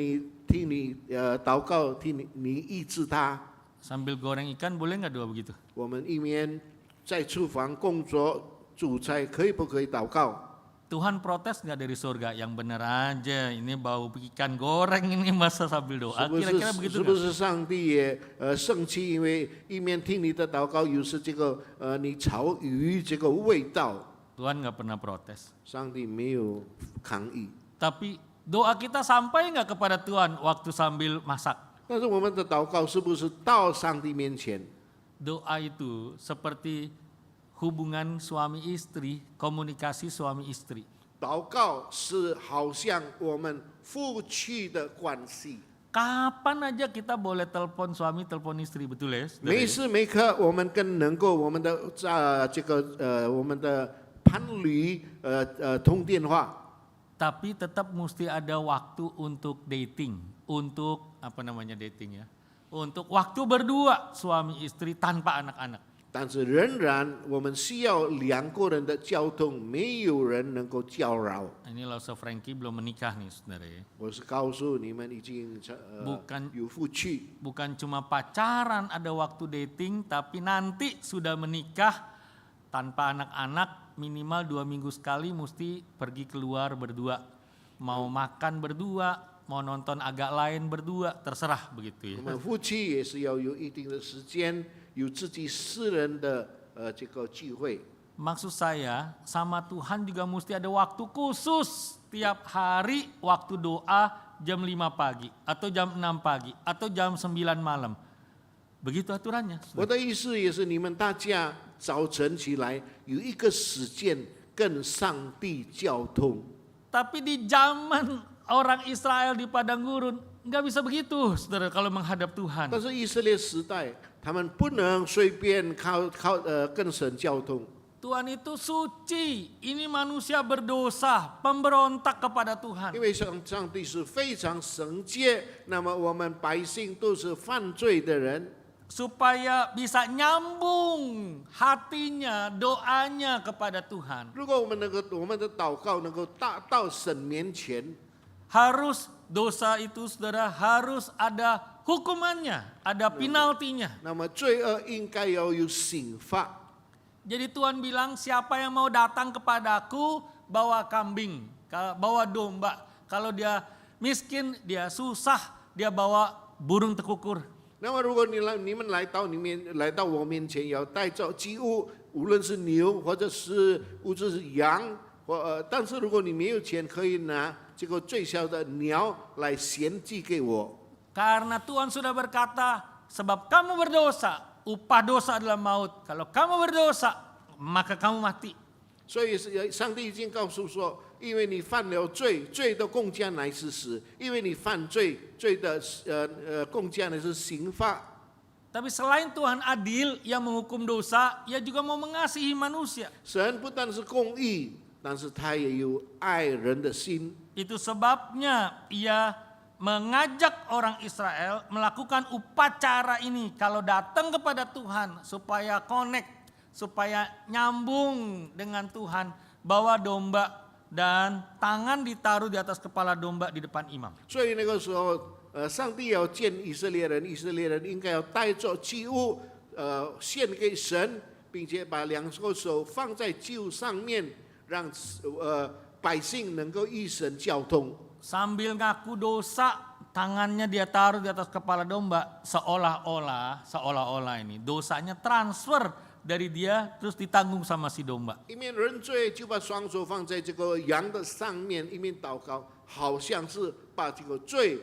替你祷告，替你医治他。 Sambil goreng ikan boleh nggak doa begitu? 我们一面在厨房工作煮菜，可以不可以祷告？ Tuhan protes nggak dari surga? Yang benar aja, ini bau ikan goreng ini masa sambil doa. 是不是 Kira-kira begitu 是不 nggak? 是上帝也生气？因为一面听你的祷告，又是这个你炒鱼这个味道， Tuhan nggak pernah protes. 上帝没有抗议。 Tapi doa kita sampai nggak kepada Tuhan waktu sambil masak? 但是我们的祷告是不是到上帝面前？ Doa itu seperti hubungan suami istri, komunikasi suami istri. 祷告是好像我们夫妻的关系， Kapan aja kita boleh telepon suami, telepon istri, betul ya? saudara? 每时每刻我们更能够我们的我们的伴侣通电话。 Tapi tetap mesti ada waktu untuk dating, untuk apa namanya dating ya? Untuk waktu berdua suami istri tanpa anak-anak. 但是仍然，我们需要两个人的交通，没有人能够搅扰。 Ini Lausa Frankie belum menikah nih saudara ya. 我是告诉你们，已经有夫妻， Bukan cuma pacaran ada waktu dating, tapi nanti sudah menikah tanpa anak-anak minimal 2 minggu sekali mesti pergi keluar berdua. Mau makan berdua, mau nonton agak lain berdua, terserah begitu 我 ya. 们夫妻也是要有一定的时间，有自己私人的这个聚会。 Maksud saya sama Tuhan juga mesti ada waktu khusus tiap hari, waktu doa jam 5 pagi atau jam 6 pagi atau jam 9 malam. Begitu aturannya. 我的意思也是，你们大家早晨起来有一个时间跟上帝交通。 Tapi di zaman orang Israel di padang gurun nggak bisa begitu, saudara, kalau menghadap Tuhan. 但是以色列时代，他们不能随便跟神交通。 Tuhan itu suci, ini manusia berdosa, pemberontak kepada Tuhan. 因为上帝是非常神洁，那么我们百姓都是犯罪的人， Supaya bisa nyambung hatinya, doanya kepada Tuhan. 如果我们的祷告能够到神面前， Harus dosa itu, saudara, harus ada hukumannya, ada penaltinya. 那么罪恶应该要有刑罚。 Jadi Tuhan bilang, siapa yang mau datang kepadaku, bawa kambing, bawa domba. Kalau dia miskin, dia susah, dia bawa burung tekukur. 那么如果你们来到我面前，要带着祭物，无论是牛或者是羊，但是如果你没有钱，可以拿这个最小的鸟来献祭给我。 Karena Tuhan sudah berkata, sebab kamu berdosa, upah dosa adalah maut. Kalau kamu berdosa, maka kamu mati. 所以上帝已经告诉说，因为你犯了罪，罪的工价乃是死；因为你犯罪，罪的工价乃是刑罚。 Tapi selain Tuhan adil yang menghukum dosa, ia juga mau mengasihi manusia. 神不但是公义，但是他也有爱人的心。 Itu sebabnya ia mengajak orang Israel melakukan upacara ini kalau datang kepada Tuhan supaya connect, supaya nyambung dengan Tuhan, bawa domba dan tangan ditaruh di atas kepala domba di depan imam. 所以那个时候，上帝要见以色列人，以色列人应该要带着祭物，献给神，并且把两个手放在祭物上面，让百姓能够与神交通。 Sambil ngaku dosa, tangannya dia taruh di atas kepala domba, seolah-olah ini dosanya transfer dari dia terus ditanggung sama si domba. 一面认罪，就把双手放在这个羊的上面，一面祷告，好像是把这个罪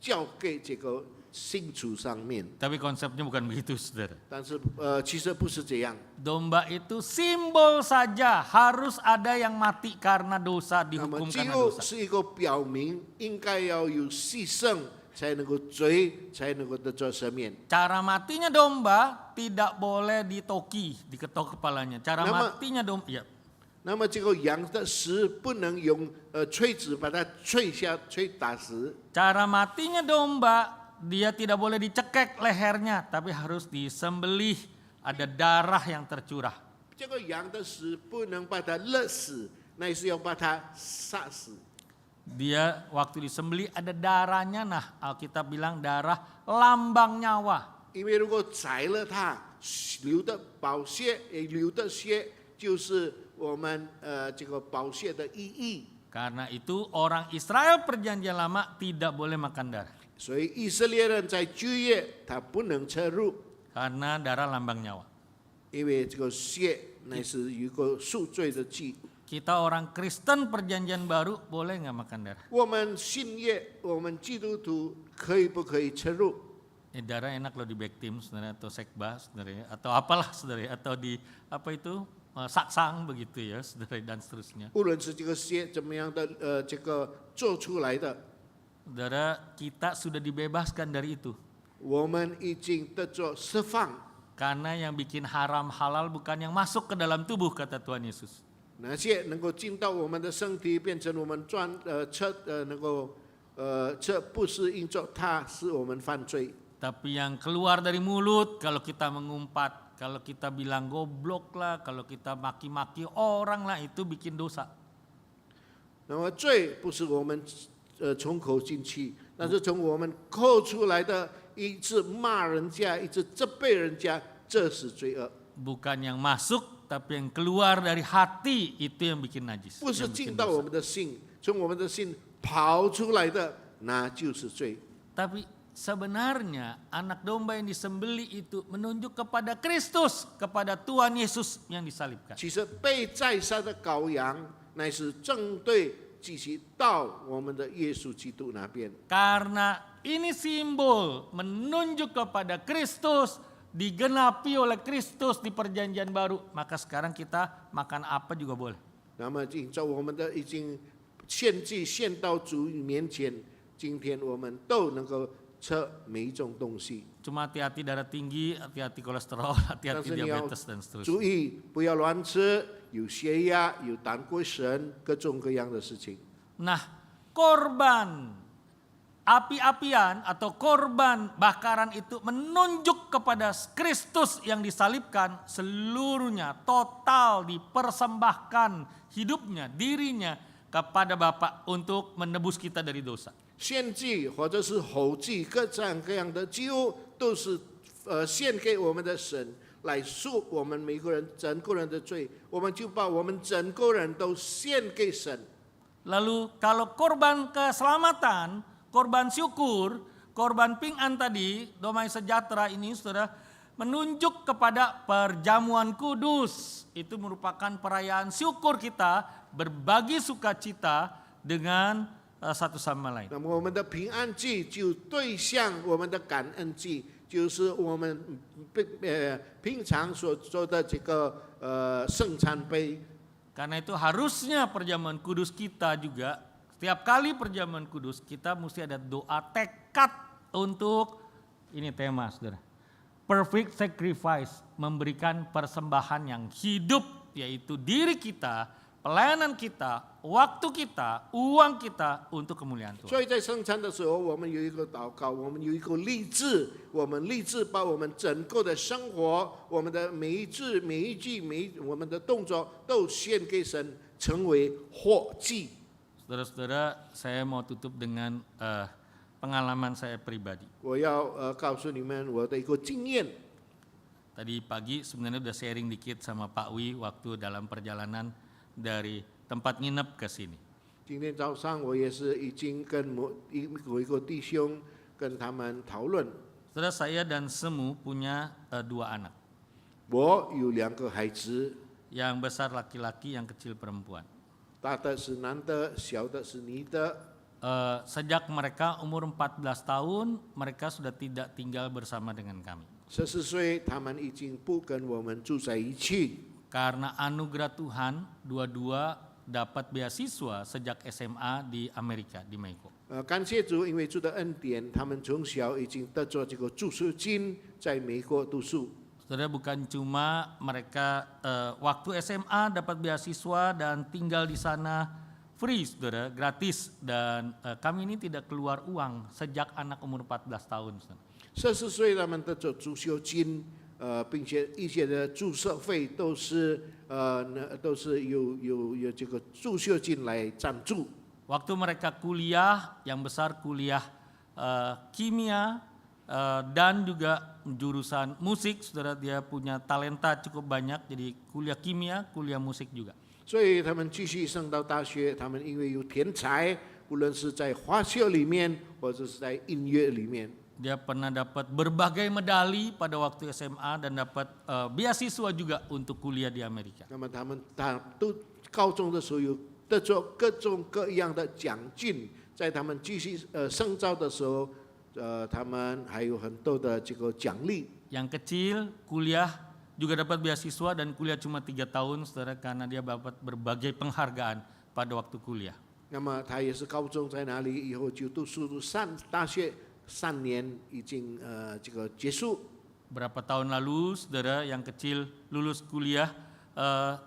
交给这个信主上面。 Tapi konsepnya bukan begitu, saudara. 但是其实不是这样。 Domba itu simbol saja, harus ada yang mati karena dosa, 那么 dihukum 祭 karena 物 dosa. 是一个表明，应该要有牺牲，才能够罪，才能够得着赦免。 Cara matinya domba tidak boleh ditoki, diketok kepalanya. Cara Nama- matinya domba, ya. 那么这个羊的死不能用锤子把它打死。 Cara matinya domba, dia tidak boleh dicekek lehernya, tapi harus disembelih, ada darah yang tercurah. 这个羊的死不能把它勒死，那是要把它杀死。 Dia waktu disembelih ada darahnya, nah Alkitab bilang darah lambang nyawa. 因为如果宰了它，流的宝血，流的血就是我们这个宝血的意义。 Karena itu orang Israel perjanjian lama tidak boleh makan darah. 所以以色列人在旧约他不能吃肉， Karena darah lambang nyawa. 因为这个血乃是一个赎罪的祭。 Kita orang Kristen perjanjian baru boleh nggak makan darah? 我们信耶，我们基督徒可以不可以吃肉？ Darah enak loh di Bektim sebenarnya, atau sekba sebenarnya, atau apalah sebenarnya, atau di apa itu saksang begitu ya saudara, dan seterusnya. 无论是这个血怎么样的这个做出来的， Saudara, kita sudah dibebaskan dari itu. 我们已经得着释放。 Karena yang bikin haram halal bukan yang masuk ke dalam tubuh, kata Tuhan Yesus. 那些能够进到我们的身体，变成我们能够这不是因着它使我们犯罪。 Tapi yang keluar dari mulut, kalau kita mengumpat, kalau kita bilang goblok lah, kalau kita maki-maki orang lah, itu bikin dosa. 那么罪不是我们从口进去，但是从我们口出来的，一直骂人家，一直责备人家，这是罪恶。 Bukan yang masuk, tapi yang keluar dari hati, itu yang bikin najis. 不是 yang bikin 进到 dosa. 我们的心，从我们的心跑出来的，那就是罪。 Tapi sebenarnya anak domba yang disembeli itu menunjuk kepada Kristus, kepada Tuhan Yesus yang disalibkan. 其实被宰杀的羔羊，乃是正对继续到我们的耶稣基督那边。 Karena ini simbol menunjuk kepada Kristus, digenapi oleh Kristus di perjanjian baru, maka sekarang kita makan apa juga boleh. 那么，照我们的已经献祭献到主面前，今天我们都能够吃每一种东西， Cuma hati-hati darah tinggi, hati-hati kolesterol, 但 hati-hati 是你要 diabetes dan 注 seterusnya. 意不要乱吃，有血压、有胆固醇，各种各样的事情。 Nah, korban api-apian atau korban bakaran itu menunjuk kepada Kristus yang disalibkan, seluruhnya total dipersembahkan hidupnya, dirinya kepada Bapa untuk menebus kita dari dosa. 献祭或者是后祭，各样各样的祭物都是献给我们的神，来赎我们每个人整个人的罪。我们就把我们整个人都献给神。 Lalu kalau korban keselamatan, korban syukur, korban ping'an tadi, damai sejahtera ini saudara, menunjuk kepada perjamuan kudus. Itu merupakan perayaan syukur kita, berbagi sukacita dengan satu sama lain. 那么我们的平安祭就对象我们的感恩祭，就是我们平常所做的这个圣餐杯。 Karena itu harusnya perjamuan kudus kita juga, setiap kali perjamuan kudus kita mesti ada doa tekad untuk, ini tema saudara, perfect sacrifice, memberikan persembahan yang hidup, yaitu diri kita, pelayanan kita, waktu kita, uang kita untuk kemuliaan Tuhan. 所以在圣餐的时候，我们有一个祷告，我们有一个立志，我们立志把我们整个的生活，我们的每一字、每一句、我们的动作都献给神，成为活祭。 Saudara-saudara, saya mau tutup dengan pengalaman saya pribadi. 我要告诉你们我的一个经验。 Tadi pagi sebenarnya udah sharing dikit sama Pak Wi waktu dalam perjalanan dari tempat nginep ke sini. 今天早上我也是已经跟一个弟兄跟他们讨论， Saudara, saya dan Semu punya 2 anak. 我有2个孩子， Yang besar laki-laki, yang kecil perempuan. 大的是男的，小的是女的。 Sejak mereka umur 14 tahun, mereka sudah tidak tinggal bersama dengan kami. 14岁，他们已经不跟我们住在一起。 Karena anugerah Tuhan, dua-dua dapat beasiswa sejak SMA di Amerika, di Mexico. 感谢主，因为主的恩典，他们从小已经得着这个助学金，在美国读书。 Saudara, bukan cuma mereka waktu SMA dapat beasiswa dan tinggal di sana free, saudara, gratis. Dan kami ini tidak keluar uang sejak anak umur 14 tahun. Saudara. 14岁，他们得着助学金，并且一些的注册费都是有这个助学金来赞助。 Waktu mereka kuliah, yang besar kuliah kimia dan juga jurusan musik, saudara, dia punya talenta cukup banyak, jadi kuliah kimia, kuliah musik juga. 所以他们继续升到大学，他们因为有天才，无论是在化学里面或者是在音乐里面。 Dia pernah dapat berbagai medali pada waktu SMA dan dapat beasiswa juga untuk kuliah di Amerika. 那么他都高中的时候有得着各种各样的奖金，在他们继续深造的时候，他们还有很多的这个奖励。 Yang kecil kuliah juga dapat beasiswa dan kuliah cuma 3 tahun, saudara, karena dia dapat berbagai penghargaan pada waktu kuliah. 那么他也是高中在哪里，以后就读书大学3年已经这个结束。 Berapa tahun lalu, saudara, yang kecil lulus kuliah,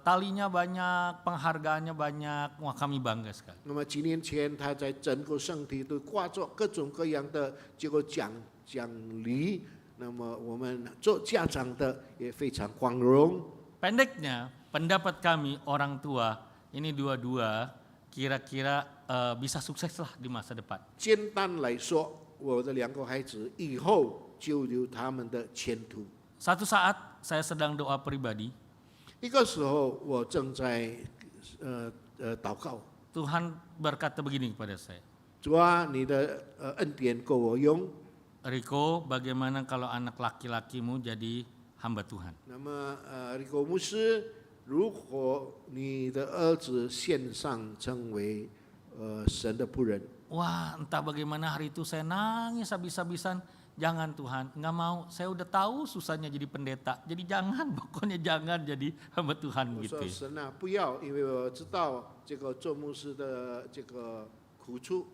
talinya banyak, penghargaannya banyak, wah kami bangga sekali. 那么几年前，他在整个身体都挂着各种各样的这个奖励。那么我们做家长的也非常光荣。 Pendeknya, pendapat kami orang tua ini dua-dua kira-kira bisa sukses lah di masa depan. 简单来说，我的2个孩子以后就有他们的前途。 Satu saat saya sedang doa pribadi, 一个时候，我正在祷告， Tuhan berkata begini kepada saya, 主啊，你的恩典够我用。 Riko, bagaimana kalau anak laki-lakimu jadi hamba Tuhan? 那么Rico牧师，如果你的儿子献上成为神的仆人， Wah, entah bagaimana hari itu saya nangis habis-habisan. Jangan Tuhan, nggak mau. Saya udah tahu susahnya jadi pendeta. Jadi jangan, pokoknya jangan jadi hamba Tuhan 我 gitu 说 ya. 神啊，不要，因为我知道这个做牧师的这个苦处。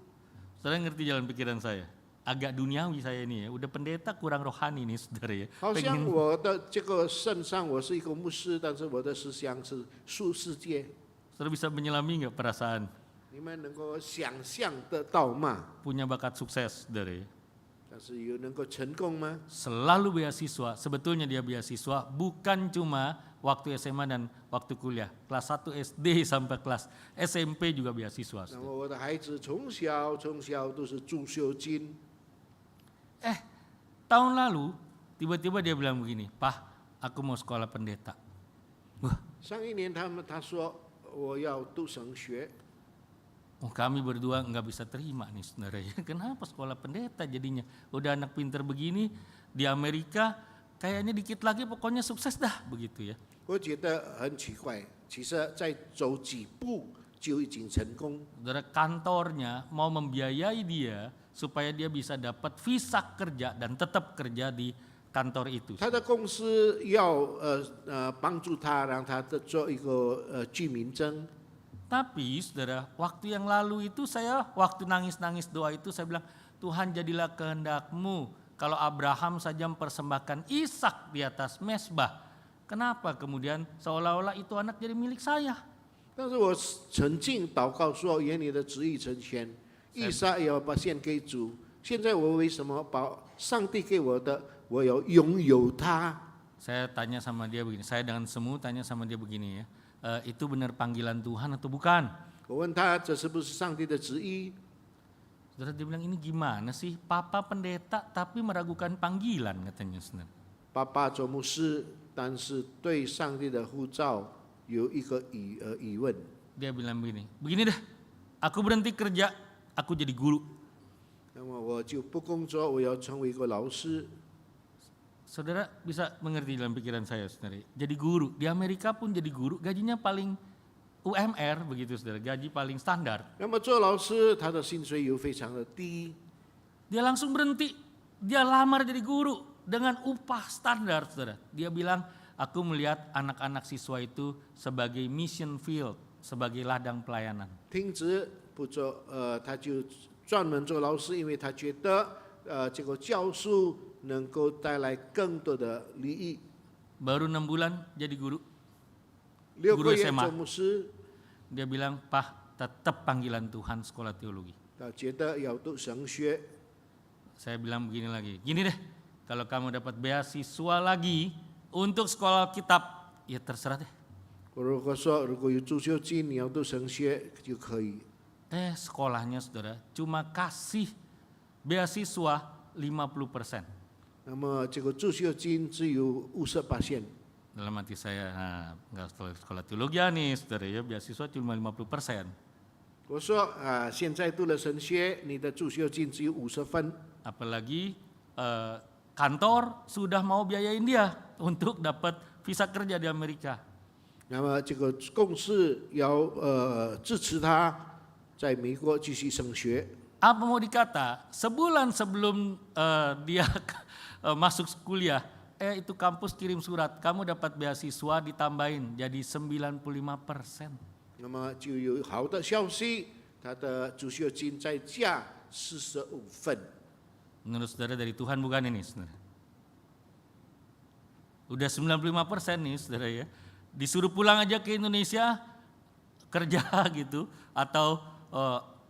Saudara ngerti jalan pikiran saya? Agak duniawi saya ini ya, udah pendeta kurang rohani nih saudara ya. 好像我的这个圣上，我是一个牧师，但是我的思想是属世界。 Saudara bisa menyelami nggak perasaan 你们能够想象得到吗？ punya bakat sukses saudara ya? 但是有能够成功吗？ Selalu beasiswa, sebetulnya dia beasiswa bukan cuma waktu SMA dan waktu kuliah. Kelas 1 SD sampai kelas SMP juga beasiswa. 然后我的孩子从小都是助修金。 Tahun lalu tiba-tiba dia bilang begini, "Pak, aku mau sekolah pendeta." Wah, 上一年他说我要读神学， kami berdua nggak bisa terima nih saudara ya. Kenapa sekolah pendeta jadinya? Udah anak pinter begini di Amerika, kayaknya dikit lagi pokoknya sukses dah begitu ya. 我觉得很奇怪。其实再走几步就已经成功。 Saudara, kantornya mau membiayai dia supaya dia bisa dapat visa kerja dan tetap kerja di kantor itu. 他的公司要帮助他，让他做一个居民证。 Tapi saudara, waktu yang lalu itu saya waktu nangis-nangis doa itu saya bilang, Tuhan jadilah kehendak-Mu. Kalau Abraham saja mempersembahkan Ishak di atas mezbah, kenapa kemudian seolah-olah itu anak jadi milik saya? 但是我曾经祷告说，愿你的旨意成全，以撒也要把献给主。现在我为什么把上帝给我的，我要拥有它？ Saya tanya sama dia begini, saya dengan semu tanya sama dia begini ya, itu benar panggilan Tuhan atau bukan? 我问他这是不是上帝的旨意？ Saudara, dia bilang ini gimana sih, papa pendeta tapi meragukan panggilan katanya saudara. 爸爸做牧师，但是对上帝的呼召有一个疑问。 Dia bilang begini deh, aku berhenti kerja, aku jadi guru. 那么我就不工作，我要成为一个老师。 Saudara bisa mengerti dalam pikiran saya saudara. Jadi guru, di Amerika pun jadi guru, gajinya paling UMR begitu saudara, gaji paling standar. 那么做老师，他的薪水又非常的低。 Dia langsung berhenti, dia lamar jadi guru dengan upah standar saudara. Dia bilang, aku melihat anak-anak siswa itu sebagai mission field, sebagai ladang pelayanan. 停止不做，他就专门做老师，因为他觉得这个教书能够带来更多的利益。 Baru 6 bulan jadi guru, 6 Guru 个月 SMA 做牧师， dia bilang, Pak, tetap panggilan Tuhan sekolah teologi. 他觉得要读神学。 Saya bilang begini lagi, gini deh, kalau kamu dapat beasiswa lagi untuk sekolah kitab, ya terserah deh. 我如果说如果有助修金，你要读神学就可以。 Sekolahnya saudara cuma kasih beasiswa 50%. 那么这个助修金只有50%。 Dalam hati saya, nggak sekolah teologi nih saudara ya, beasiswa cuma 50%. 我说现在读了神学，你的助修金只有50分。 Apalagi kantor sudah mau biayain dia untuk dapat visa kerja di Amerika. 那么这个公司要支持他在美国继续升学。 Apa mau dikata, sebulan sebelum dia masuk kuliah, itu kampus kirim surat, kamu dapat beasiswa ditambahin jadi 95%. 那么就有好的消息，他的助学金再加45分。 Menurut saudara dari Tuhan bukan ini saudara? Udah 95% nih saudara ya. Disuruh pulang aja ke Indonesia kerja gitu atau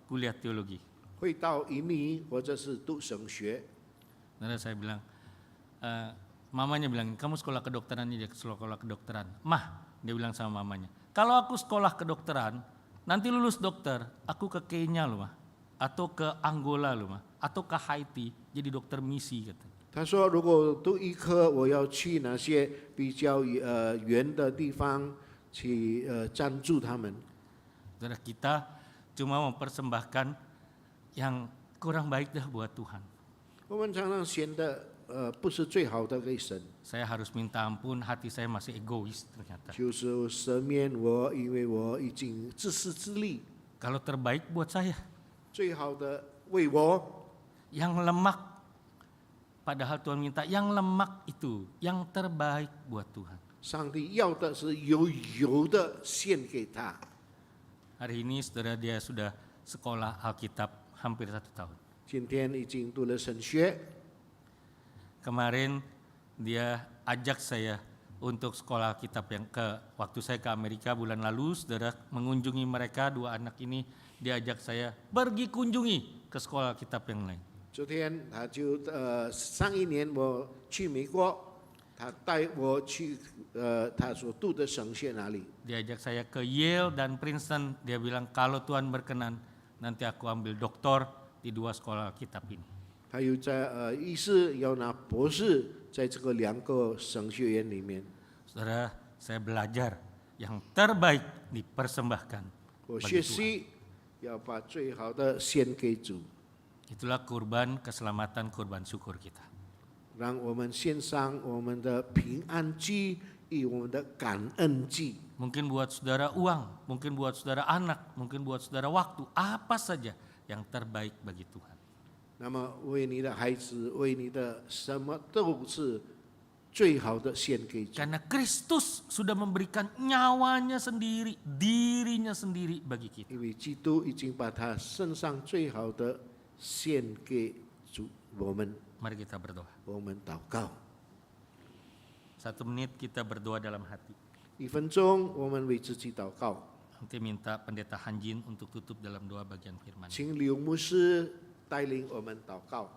kuliah teologi. 会到移民或者是读神学。 Saudara, saya bilang, mamanya bilang, kamu sekolah kedokteran aja, sekolah kedokteran. Mah, dia bilang sama mamanya, kalau aku sekolah kedokteran, nanti lulus dokter, aku ke Kenya loh mah, atau ke Angola loh mah, atau ke Haiti, jadi dokter misi kata. 他说，如果读医科，我要去那些比较远的地方去赞助他们。 Saudara, kita cuma mempersembahkan yang kurang baik dah buat Tuhan. 我们常常显得不是最好的给神， Saya harus minta ampun, hati saya masih egois ternyata. 就是赦免我，因为我已经自私自利， Kalau terbaik buat saya, 最好的为我。 yang lemak, padahal Tuhan minta yang lemak itu, yang terbaik buat Tuhan. 上帝要的是有油的献给他。 Hari ini saudara dia sudah sekolah Alkitab hampir 1 tahun. 今天已经读了神学。 Kemarin dia ajak saya untuk sekolah kitab yang waktu saya ke Amerika bulan lalu, saudara mengunjungi mereka 2 anak ini, dia ajak saya pergi kunjungi ke sekolah kitab yang lain. 昨天他就上一年我去美国，他带我去他所读的神学那里。 Dia ajak saya ke Yale dan Princeton, dia bilang kalau Tuhan berkenan nanti aku ambil doktor di 2 sekolah kitab ini. 他又在意思要拿博士，在这个2个神学院里面。 Saudara, saya belajar yang terbaik dipersembahkan 我 bagi 学 Tuhan. 习要把最好的献给主， Itulah kurban keselamatan, kurban syukur kita. 让我们献上我们的平安祭与我们的感恩祭。 Mungkin buat saudara uang, mungkin buat saudara anak, mungkin buat saudara waktu, apa saja yang terbaik bagi Tuhan. 那么为你的孩子，为你的什么都是最好的献给主。 Karena Kristus sudah memberikan nyawanya sendiri, dirinya sendiri bagi kita. 因为基督已经把他身上最好的献给主，我们 Mari kita berdoa. 祷告。 1 menit kita berdoa dalam hati. 1分钟，我们为自己祷告， Nanti minta pendeta Hanjin untuk tutup dalam doa bagian firman. 请刘牧师带领我们祷告。